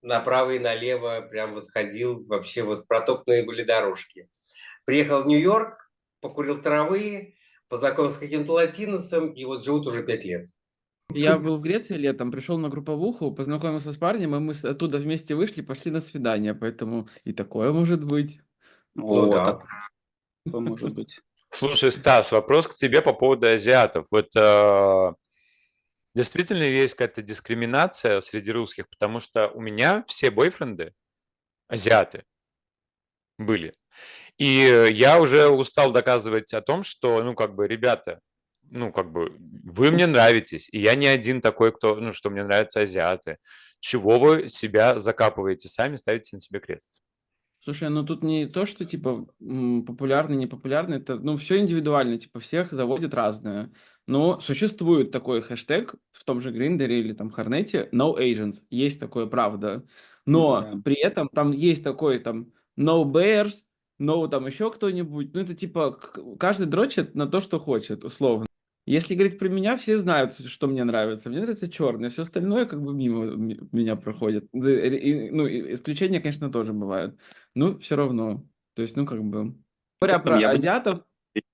направо и налево прям вот ходил, вообще вот протоптанные были дорожки. Приехал в Нью-Йорк, покурил травы, познакомился с каким-то латиносом, и вот живут уже 5 лет. Я был в Греции летом, пришел на групповуху, познакомился с парнем, и мы оттуда вместе вышли, пошли на свидание, поэтому и такое может быть. Ну Вот, да. такое может быть. Слушай, Стас, вопрос к тебе по поводу азиатов. Вот действительно есть какая-то дискриминация среди русских, потому что у меня все бойфренды азиаты были. И я уже устал доказывать о том, что, ну, как бы, ребята, ну, как бы, вы мне нравитесь, и я не один такой, кто, ну, что мне нравятся азиаты. Чего вы себя закапываете сами, ставите на себе крест? Слушай, ну тут не то, что типа популярный, непопулярный, это, ну, все индивидуально, типа всех заводит разное. Но существует такой хэштег в том же Гриндере или там Хорнете No Asians, есть такое, правда. Да. Но при этом там есть такой там No Bears, No там еще кто-нибудь. Ну это типа каждый дрочит на то, что хочет, условно. Если говорить про меня, все знают, что мне нравится. Мне нравится черный, все остальное как бы мимо меня проходит. Ну, исключения, конечно, тоже бывают. Ну, все равно. То есть, ну, как бы... Говоря Потом про я думаю, азиатов,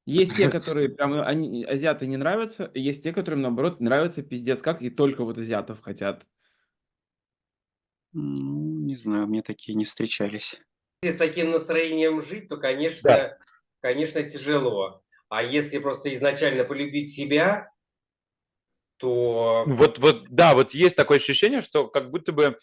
есть те, которые прям, они, азиаты не нравятся, и есть те, которым, наоборот, нравится пиздец как, и только вот азиатов хотят. ну, не знаю, мне такие не встречались. Если с таким настроением жить, то, Да. конечно, тяжело. А если просто изначально полюбить себя, то Вот, да, вот есть такое ощущение, что как будто бы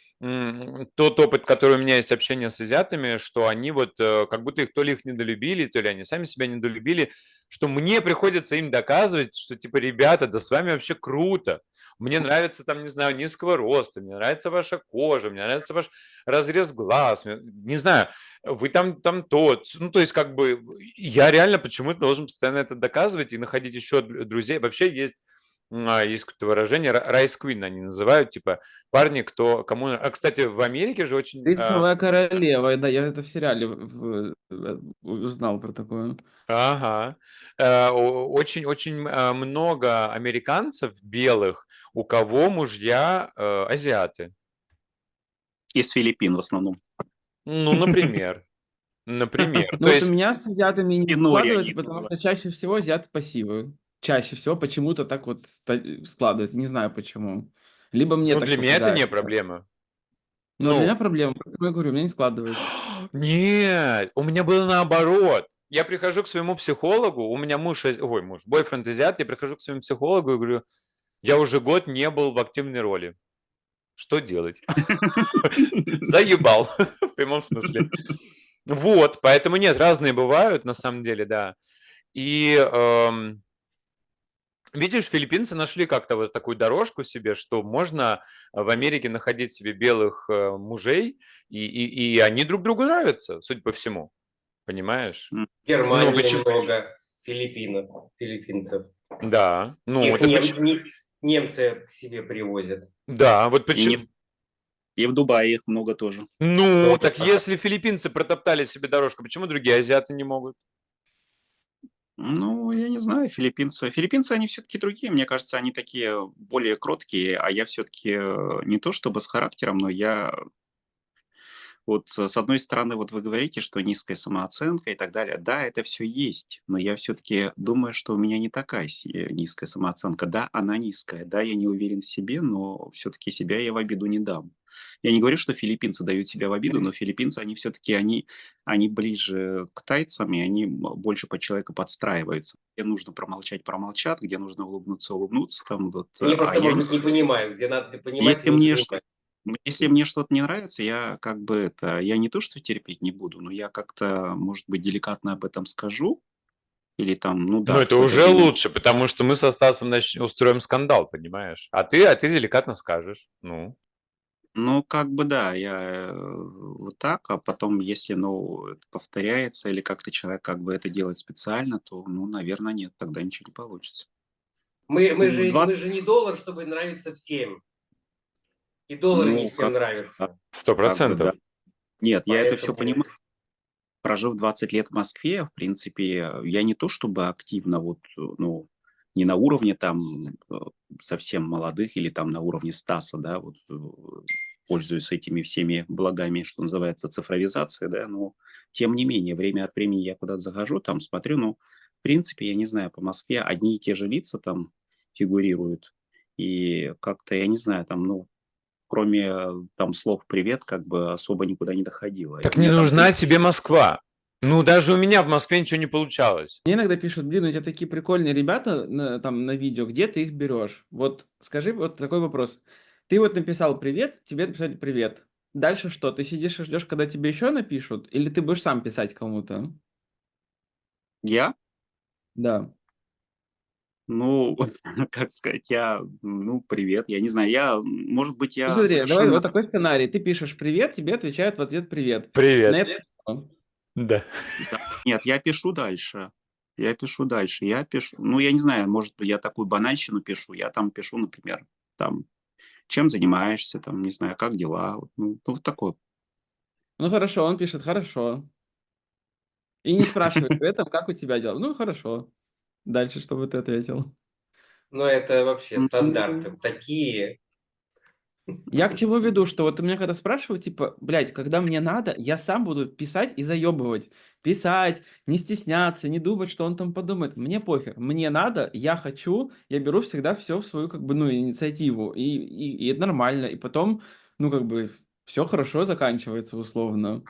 тот опыт, который у меня есть общение с азиатами, что они вот как будто их то ли их недолюбили, то ли они сами себя недолюбили, что мне приходится им доказывать, что типа, ребята, да с вами вообще круто. Мне нравится там, не знаю, низкого роста, мне нравится ваша кожа, мне нравится ваш разрез глаз, не знаю, вы там тот. Ну, то есть как бы я реально почему-то должен постоянно это доказывать и находить еще друзей. Вообще есть какое-то выражение, Rice Queen они называют, типа парни, кому... А, кстати, в Америке же очень... Рисовая королева, да, я это в сериале узнал про такое. Ага. Очень-очень много американцев белых, у кого мужья азиаты. Из Филиппин в основном. Ну, например. Например. Ну То вот у есть, меня с азиатами не Минори складывается, они потому было. что чаще всего азиаты пассивы. Чаще всего почему-то так вот складывается, не знаю почему. Либо мне ну, так для меня это не попадается. проблема. Но для Ну, меня проблема, поэтому я говорю, у меня не складывается. нет, у меня было наоборот. Я прихожу к своему психологу, у меня бойфренд азиат, я прихожу к своему психологу и говорю, я уже год не был в активной роли. Что делать? Заебал, в прямом смысле. Вот, поэтому нет, разные бывают, на самом деле, да. И видишь, филиппинцы нашли как-то вот такую дорожку себе, что можно в Америке находить себе белых мужей, и они друг другу нравятся, судя по всему. Понимаешь? М. в Ну, Германии почему? много филиппинцев. Да, ну, Их это почему? немцы к себе привозят. Да, вот И, почему? не... и в Дубае их много тоже. Ну, Тоже так если филиппинцы протоптали себе дорожку, почему другие азиаты не могут? Ну, я не знаю, филиппинцы. Филиппинцы, они все-таки другие. Мне кажется, они такие более кроткие, а я все-таки не то чтобы с характером, но я вот с одной стороны, вот вы говорите, что низкая самооценка и так далее. Да, это все есть, но я все-таки думаю, что у меня не такая низкая самооценка. Да, она низкая, да, я не уверен в себе, но все-таки себя я в обиду не дам. Я не говорю, что филиппинцы дают себя в обиду, но филиппинцы, они все-таки, они ближе к тайцам, и они больше под человека подстраиваются. Где нужно промолчать, промолчат, где нужно улыбнуться, улыбнуться. Там, вот, Они а просто, я может быть, не понимают, где надо понимать и если не мне понимать. если мне что-то не нравится, я как бы это, я не то что терпеть не буду, но я как-то, может быть, деликатно об этом скажу, Или там, ну Ну, да, это какое-то уже время. лучше, потому что мы со Стасом устроим скандал, понимаешь? А ты деликатно скажешь. Ну, Ну, как бы да, я вот так, а потом, если, ну, это повторяется или как-то человек как бы это делает специально, то, ну, наверное, нет, тогда ничего не получится. Мы В же, мы 20, же не доллар, чтобы нравиться всем. И доллар не ну, всем а, нравится. как бы да. 100%. Нет, я это все Поэтому... понимаю. Прожив 20 лет в Москве, в принципе, я не то чтобы активно вот, ну, не на уровне там э, совсем молодых или там на уровне Стаса, да, вот пользуюсь этими всеми благами, что называется, цифровизация, да, но тем не менее, время от времени я куда-то захожу, там смотрю, ну, в принципе, я не знаю, по Москве одни и те же лица там фигурируют, и как-то, я не знаю, там, ну, кроме там слов «привет», как бы особо никуда не доходило. И Так у не меня там, в нужна принципе, тебе Москва. Ну, даже у меня в Москве ничего не получалось. Мне иногда пишут, блин, у тебя такие прикольные ребята там на видео, где ты их берешь? Вот скажи вот такой вопрос. Ты вот написал привет, тебе написали привет. Дальше что? Ты сидишь и ждешь, когда тебе еще напишут? Или ты будешь сам писать кому-то? я Да. Ну, как сказать, ну, привет, я не знаю, может быть, Ну я смотри, давай совершенно, вот такой сценарий. Ты пишешь привет, тебе отвечают в ответ привет. На Привет. это что? Да. да, нет, я пишу дальше, ну, я не знаю, может, я такую банальщину пишу, я там пишу, например, там, чем занимаешься, там, не знаю, как дела, вот, ну, вот такое. Ну хорошо, он пишет хорошо. И не спрашивает при этом, как у тебя дела. Ну хорошо. Дальше, что бы ты ответил? Но это вообще стандарты Ну, такие. Я к чему веду, что вот у меня когда спрашивают, типа, блядь, когда мне надо, я сам буду писать и заебывать. Писать, не стесняться, не думать, что он там подумает. Мне похер, мне надо, я хочу, я беру всегда все в свою, как бы, ну, инициативу. И это нормально. И потом, ну, как бы, все хорошо заканчивается условно.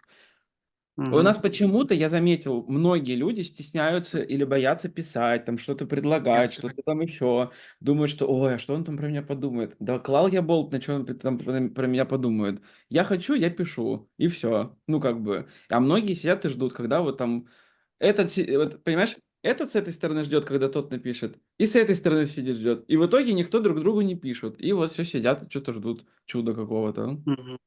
У мгм. нас почему-то, я заметил, многие люди стесняются или боятся писать, там что-то предлагать, что-то там еще. Думают, что, ой, а что он там про меня подумает? Да клал я болт, на что он там про меня подумает. Я хочу, я пишу, и все. Ну, как бы. А многие сидят и ждут, когда вот там... вот, понимаешь, этот с этой стороны ждет, когда тот напишет, и с этой стороны сидит ждет. И в итоге никто друг другу не пишет. И вот все сидят, и что-то ждут чуда какого-то. Мгм.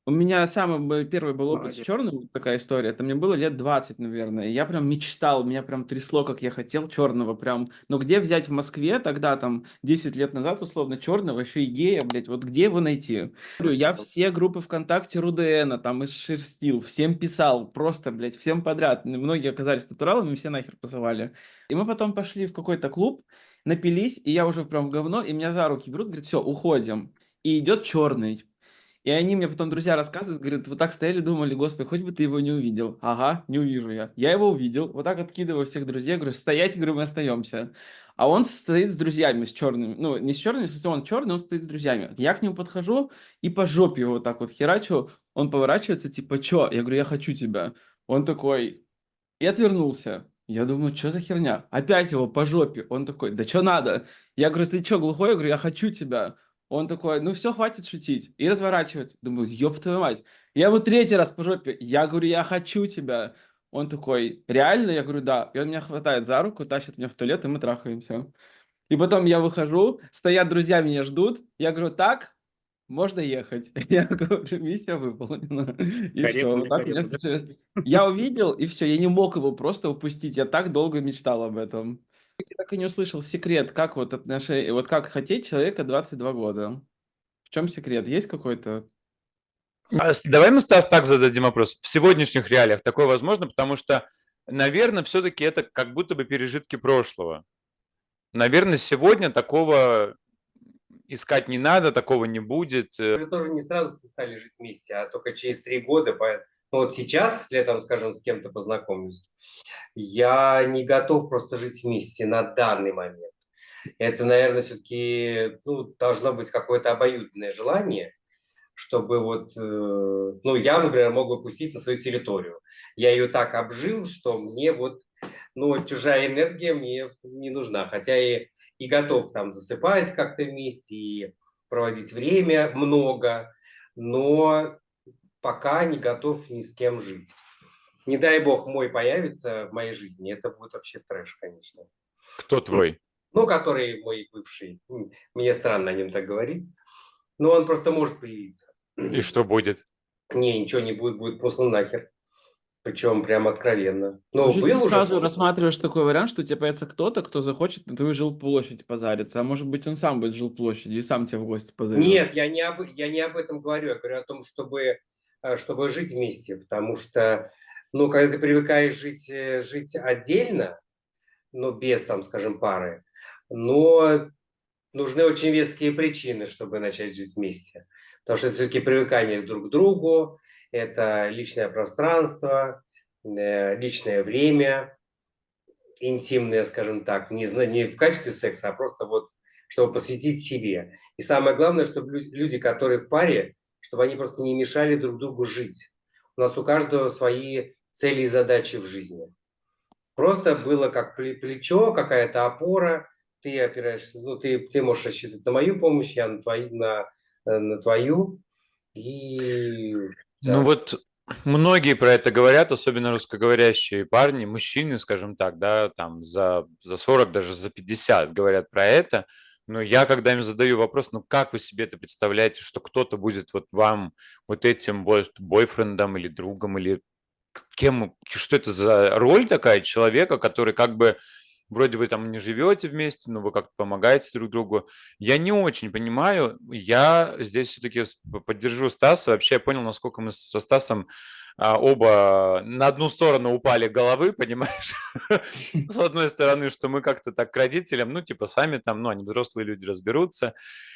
У меня самый первый был опыт с Молодец. черным, такая история. Это мне было лет 20, наверное. И я прям мечтал, меня прям трясло, как я хотел черного прям. Но где взять в Москве тогда, там, 10 лет назад, условно, черного, еще и гея, блядь, вот где его найти? Говорю, я все группы ВКонтакте Рудена, там, из Шерстил, всем писал, просто, блядь, всем подряд. Многие оказались натуралами, все нахер посылали. И мы потом пошли в какой-то клуб, напились, и я уже прям в говно, и меня за руки берут, говорят, все, уходим. И идет черный. И они мне потом, друзья, рассказывают, говорят, вот так стояли, думали, господи, хоть бы ты его не увидел. Ага, не увижу я. Я его увидел, вот так откидываю всех друзей, говорю, стоять, говорю, мы остаемся. А он стоит с друзьями, с черными. Ну, не с черными, если он черный, он стоит с друзьями. Я к нему подхожу и по жопе его вот так вот херачу. Он поворачивается, типа, чё? Я говорю, я хочу тебя. Он такой, и отвернулся. Я думаю, что за херня? Опять его по жопе. Он такой, да что надо? Я говорю, ты что, глухой? Я говорю, я хочу тебя. Он такой, ну все, хватит шутить. И разворачивается. Думаю, ёб твою мать. Я ему третий раз по жопе. Я говорю, я хочу тебя. Он такой, реально? Я говорю, да. И он меня хватает за руку, тащит меня в туалет, и мы трахаемся. И потом я выхожу, стоят друзья, меня ждут. Я говорю, так, можно ехать. Я говорю, миссия выполнена. И все. Карету Вот мне, так у меня карету, да? случилось. Я увидел, и все, я не мог его просто упустить. Я так долго мечтал об этом. Я так и не услышал секрет, как вот отношения, вот как хотеть человека 22 года. В чем секрет? Есть какой-то? Давай мы, Стас, так зададим вопрос. В сегодняшних реалиях такое возможно, потому что, наверное, все-таки это как будто бы пережитки прошлого. Наверное, сегодня такого искать не надо, такого не будет. Мы же тоже не сразу стали жить вместе, а только через 3 года. Ну, вот сейчас, если я там, скажем, с кем-то познакомлюсь, я не готов просто жить вместе на данный момент. Это, наверное, все-таки должно быть какое-то обоюдное желание, чтобы вот, ну, я, например, мог бы пустить на свою территорию. Я ее так обжил, что мне вот, ну, чужая энергия мне не нужна. Хотя и готов там засыпать как-то вместе, и проводить время много, но пока не готов ни с кем жить. не дай бог мой появится в моей жизни, это будет вообще трэш, конечно. Кто твой? Ну, который мой бывший. Мне странно о нем так говорить. Но он просто может появиться. И что будет? Не, ничего не будет, будет послан нахер. Причем прям откровенно. Ну, Вообще, ты был уже сразу послан. рассматриваешь такой вариант, что у тебя появится кто-то, кто захочет на твою жилплощадь позариться, а может быть, он сам будет в жилплощади и сам тебя в гости позовет. Нет, я не об этом говорю. Я говорю о том, чтобы жить вместе. Потому что, ну, когда ты привыкаешь жить отдельно, ну, без, там, скажем, пары, но нужны очень веские причины, чтобы начать жить вместе. Потому что это все-таки привыкание друг к другу, это личное пространство, личное время, интимное, скажем так, не в качестве секса, а просто вот, чтобы посвятить себе. И самое главное, чтобы люди, которые в паре, чтобы они просто не мешали друг другу жить. У нас у каждого свои цели и задачи в жизни. Просто было как плечо, какая-то опора, ты опираешься, ну, ты можешь рассчитывать на мою помощь, я на твою. И Ну да. вот многие про это говорят, особенно русскоговорящие парни, мужчины, скажем так, да, там за 40, даже за 50 говорят про это. Но я, когда им задаю вопрос, ну как вы себе это представляете, что кто-то будет вот вам вот этим вот бойфрендом или другом, или кем, что это за роль такая человека, который как бы вроде вы там не живете вместе, но вы как-то помогаете друг другу. Я не очень понимаю. Я здесь все-таки поддержу Стаса. Вообще я понял, насколько мы со Стасом оба на одну сторону упали головы, понимаешь? С одной стороны, что мы как-то так к родителям, ну, типа, сами там, ну, они взрослые люди разберутся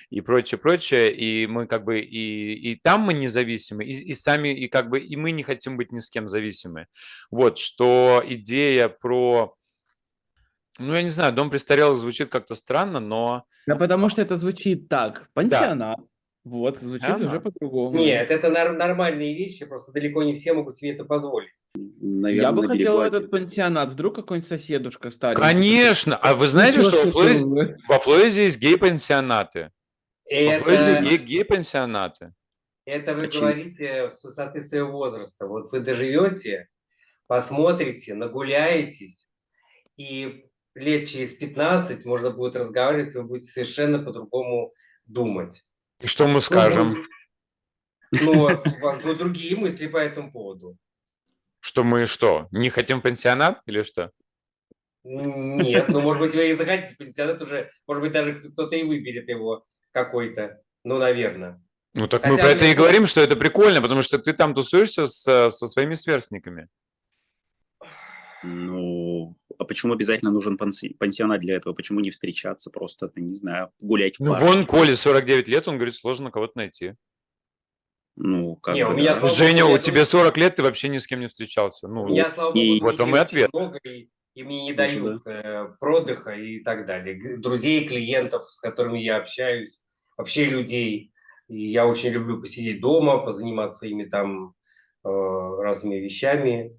и прочее, прочее. И мы как бы и там мы независимы, и сами, и как бы и мы не хотим быть ни с кем зависимы. Вот, что идея про ну, я не знаю, дом престарелых звучит как-то странно, но Да потому что это звучит так. да, Пансионат. Вот, звучит уже она. по-другому. Нет, это нормальные вещи, просто далеко не все могут себе это позволить. Я Наверное, бы на хотел берегу в этот один. пансионат. Вдруг какой-нибудь соседушка старенький. Конечно! А вы знаете, Ничего что себе. во Флориде есть гей-пансионаты? Во Флориде Это, гей-пансионаты. это вы Очень. говорите с высоты своего возраста. Вот вы доживете, посмотрите, нагуляетесь, и лет через 15 можно будет разговаривать, вы будете совершенно по-другому думать. И что мы Ну, скажем? ну, у вас будут другие мысли по этому поводу. Что мы что, не хотим пансионат или что? Нет, ну, может быть, вы и захотите пенсионат уже, может быть, даже кто-то и выберет его какой-то, ну, наверное. Ну так мы Хотя про бы это и если- говорим, что это прикольно, потому что ты там тусуешься со своими сверстниками. Ну, а почему обязательно нужен пансионат для этого? Почему не встречаться просто, не знаю, гулять в Ну парке? вон Коле 49 лет, он говорит, сложно кого-то найти. Ну, как Не, бы, у меня, да. слава богу, Женя, у нет, тебя 40 лет, ты вообще ни с кем не встречался. у Ну, меня, слава И богу, вот друзей вам и очень ответ. много, и мне не Тоже дают продыха и так далее. Друзей, клиентов, с которыми я общаюсь, вообще людей. И я очень люблю посидеть дома, позаниматься своими там разными вещами.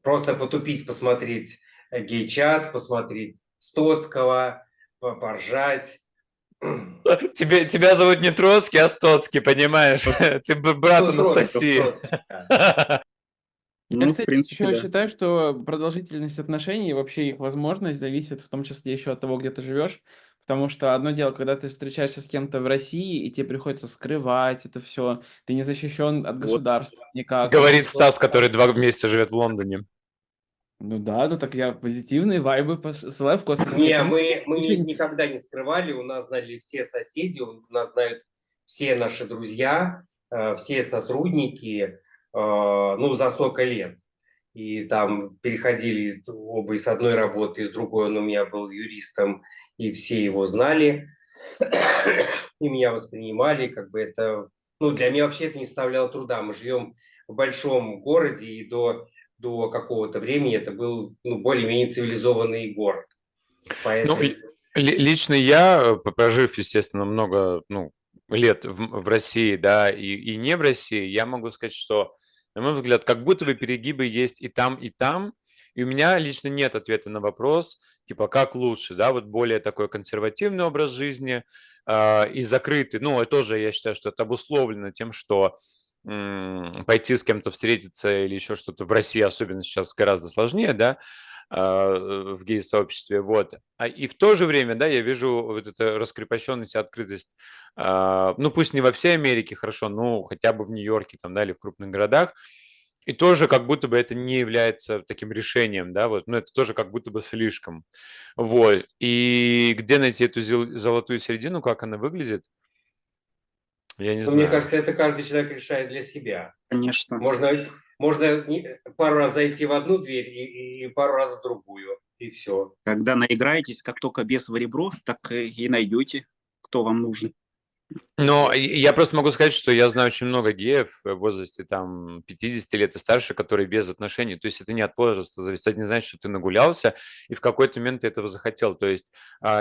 Просто потупить, посмотреть гей-чат, посмотреть Стоцкого, поржать. Тебя зовут не Троцкий, а Стоцкий, понимаешь? Ты брат Ну, Анастасии. Троцкий, да. Я, Ну, в кстати, принципе, еще да. считаю, что продолжительность отношений и вообще их возможность зависит в том числе еще от того, где ты живешь. Потому что одно дело, когда ты встречаешься с кем-то в России, и тебе приходится скрывать это все, ты не защищен от Вот. государства никак. Говорит Стас, который 2 месяца живет в Лондоне. Ну да, ну так я позитивные вайбы посылаю в космос. Не, мы никогда не скрывали, у нас знали все соседи, у нас знают все наши друзья, все сотрудники, ну, за столько лет. И там переходили оба и с одной работы, и с другой. Он у меня был юристом, и все его знали, и меня воспринимали, как бы это... Ну, для меня вообще это не составляло труда. Мы живем в большом городе, и до какого-то времени это был, ну, более-менее цивилизованный город. Ну, Поэтому... лично я, прожив, естественно, много лет в России, да, и не в России, я могу сказать, что, на мой взгляд, как будто бы перегибы есть и там, и там. И у меня лично нет ответа на вопрос, типа, как лучше, да, вот более такой консервативный образ жизни и закрытый. Ну, и тоже я считаю, что это обусловлено тем, что пойти с кем-то встретиться или еще что-то в России, особенно сейчас гораздо сложнее, да, в гей-сообществе, вот. И в то же время, да, я вижу вот эту раскрепощенность и открытость, ну, пусть не во всей Америке, хорошо, но хотя бы в Нью-Йорке там, да, или в крупных городах, и тоже как будто бы это не является таким решением, да, вот, ну, это тоже как будто бы слишком, вот. И где найти эту золотую середину, как она выглядит, я не Но мне знаю. кажется, это каждый человек решает для себя. Конечно. Можно пару раз зайти в одну дверь и пару раз в другую, и все. Когда наиграетесь, как только без в ребро, так и найдете, кто вам нужен. Но я просто могу сказать, что я знаю очень много геев в возрасте там 50 лет и старше, которые без отношений. То есть это не от возраста зависит. Это не значит, что ты нагулялся и в какой-то момент ты этого захотел. То есть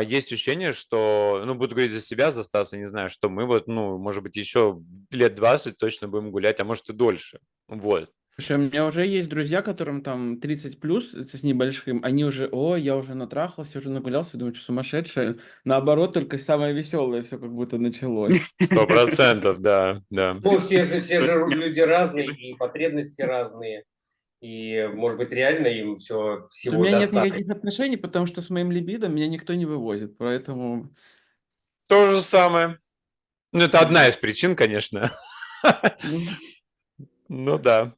есть ощущение, что, ну, буду говорить за себя, за Стаса, не знаю, что мы вот, ну, может быть, еще лет 20 точно будем гулять, а может и дольше. Вот. Слушай, у меня уже есть друзья, которым там 30 плюс с небольшим, они уже, о, я уже натрахался, уже нагулялся, думаю, что сумасшедшие. Наоборот, только самое веселое все как будто началось. 100%, да, да. Ну, все же люди разные, и потребности разные. И, может быть, реально им У всего меня нет достаточно. никаких отношений, потому что с моим либидо меня никто не вывозит, поэтому... То же самое. Ну, это одна из причин, конечно. ну, Ну да.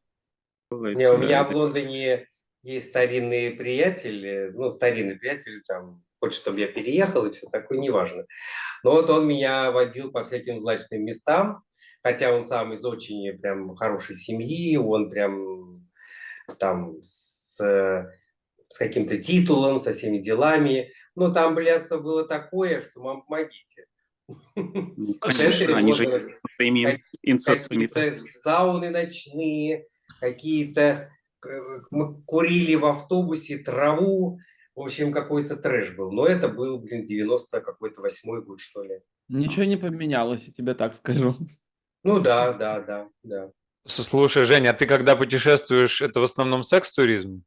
Не, у меня Да, в Лондоне есть старинный приятель, ну, старинный приятель, там, хочет, чтобы я переехал, и все такое, неважно. Но вот он меня водил по всяким злачным местам, хотя он сам из очень прям хорошей семьи, он прям там с каким-то титулом, со всеми делами. Но там блядство было такое, что, мам, помогите. ну, В центре конечно, они же Лондона своими инцестами-то. какие-то сауны ночные, какие-то мы курили в автобусе траву. В общем, какой-то трэш был. Но это был, блин, 90 какой-то 8-й год, что ли. ничего не поменялось, я тебе так скажу. Ну да, да, да, да. Слушай, Женя, а ты когда путешествуешь, это в основном секс-туризм?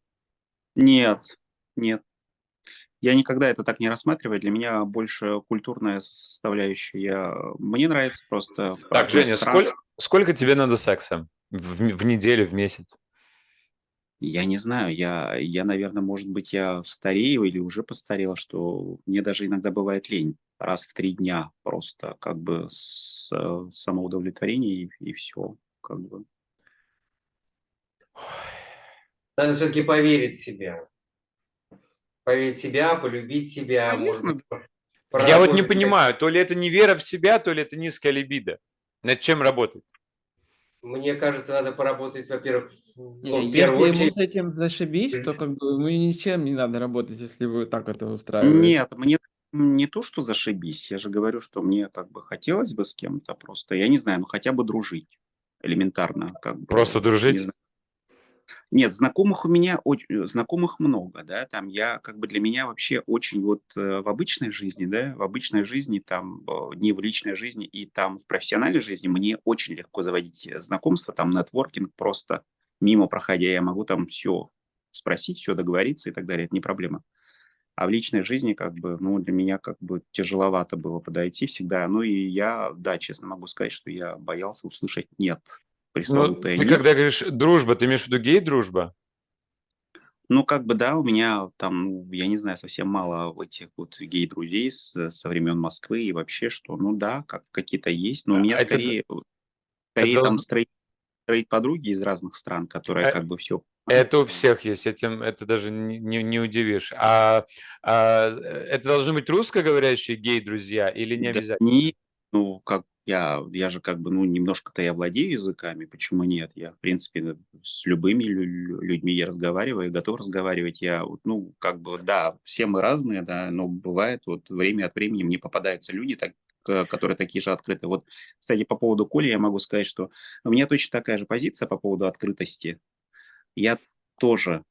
Нет, нет. Я никогда это так не рассматриваю. Для меня больше культурная составляющая. Мне нравится просто в Так, разных Женя, странах. сколько тебе надо секса в неделю, в месяц? Я не знаю, наверное, может быть, я старею или уже постарел, что мне даже иногда бывает лень. Раз в 3 дня просто как бы самоудовлетворение и все. Как бы. Надо все-таки поверить в себя. Поверить в себя, полюбить себя, может быть, Наверное, Я вот не проработать понимаю, то ли это не вера в себя, то ли это низкая либидо. Над чем работать? Мне кажется, надо поработать, во-первых, Не, в первую если ему очередь. с этим зашибись, то как бы ему ничем не надо работать, если вы так это устраиваете. нет, мне не то, что зашибись. Я же говорю, что мне как бы хотелось бы с кем-то просто, я не знаю, ну хотя бы дружить элементарно, как Просто бы, не дружить? знаю. Нет, знакомых у меня знакомых много, да, там я как бы для меня вообще очень вот в обычной жизни, да, в обычной жизни, там, не в личной жизни и там в профессиональной жизни мне очень легко заводить знакомства, там, нетворкинг просто мимо проходя, я могу там все спросить, все договориться и так далее, это не проблема. А в личной жизни как бы, ну, для меня как бы тяжеловато было подойти всегда. Ну, и я, да, честно могу сказать, что я боялся услышать «нет», Ну, пресловутое ты «нет». когда говоришь дружба, ты имеешь в виду гей-дружба? Ну, как бы, да, у меня там, ну, я не знаю, совсем мало этих вот гей-друзей со времен Москвы и вообще, что, ну да, какие-то есть, но у меня Это, д- это, скорее там должно- стрейт-подруги из разных стран, которые э, как бы все понимают. это у всех есть, этим это даже не удивишь. Это должны быть русскоговорящие гей-друзья или не Да обязательно? не, ну, как я же как бы, ну, немножко-то я владею языками, почему нет? Я, в принципе, с любыми людьми я разговариваю, готов разговаривать. Я, вот, ну, как бы, да, все мы разные, да, но бывает вот время от времени мне попадаются люди, которые такие же открытые. Вот, кстати, по поводу Коли я могу сказать, что у меня точно такая же позиция по поводу открытости. Я тоже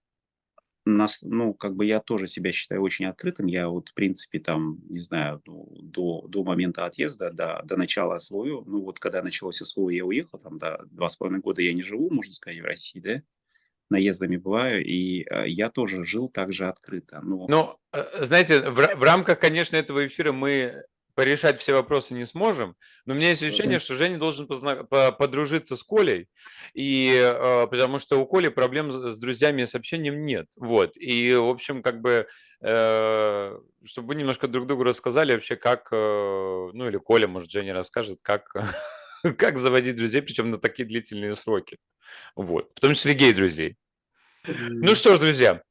ну, как бы я тоже себя считаю очень открытым. Я вот, в принципе, там, не знаю, ну, до момента отъезда, до начала СВО, ну, вот когда началось СВО, я уехал, там, да, 2,5 года я не живу, можно сказать, в России, да, наездами бываю, и я тоже жил так же открыто. Ну, Ну, знаете, в рамках, конечно, этого эфира мы порешать все вопросы не сможем, но у меня есть ощущение, Мгм. что Женя должен подружиться с Колей, потому что у Коли проблем с друзьями и с общением нет. Вот. И, в общем, как бы, чтобы вы немножко друг другу рассказали вообще, как, ну или Коля, может, Женя расскажет, как, как заводить друзей, причем на такие длительные сроки. Вот. В том числе гей-друзей. Ну что ж, друзья,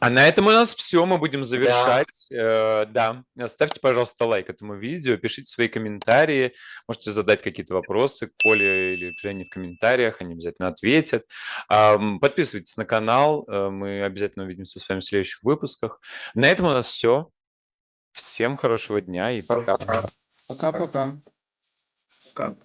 а на этом у нас все, мы будем Да, завершать. Да, ставьте, пожалуйста, лайк этому видео, пишите свои комментарии, можете задать какие-то вопросы к Коле или к Жене в комментариях, они обязательно ответят. Подписывайтесь на канал, мы обязательно увидимся с вами в следующих выпусках. На этом у нас все. Всем хорошего дня и пока. Пока-пока. Как?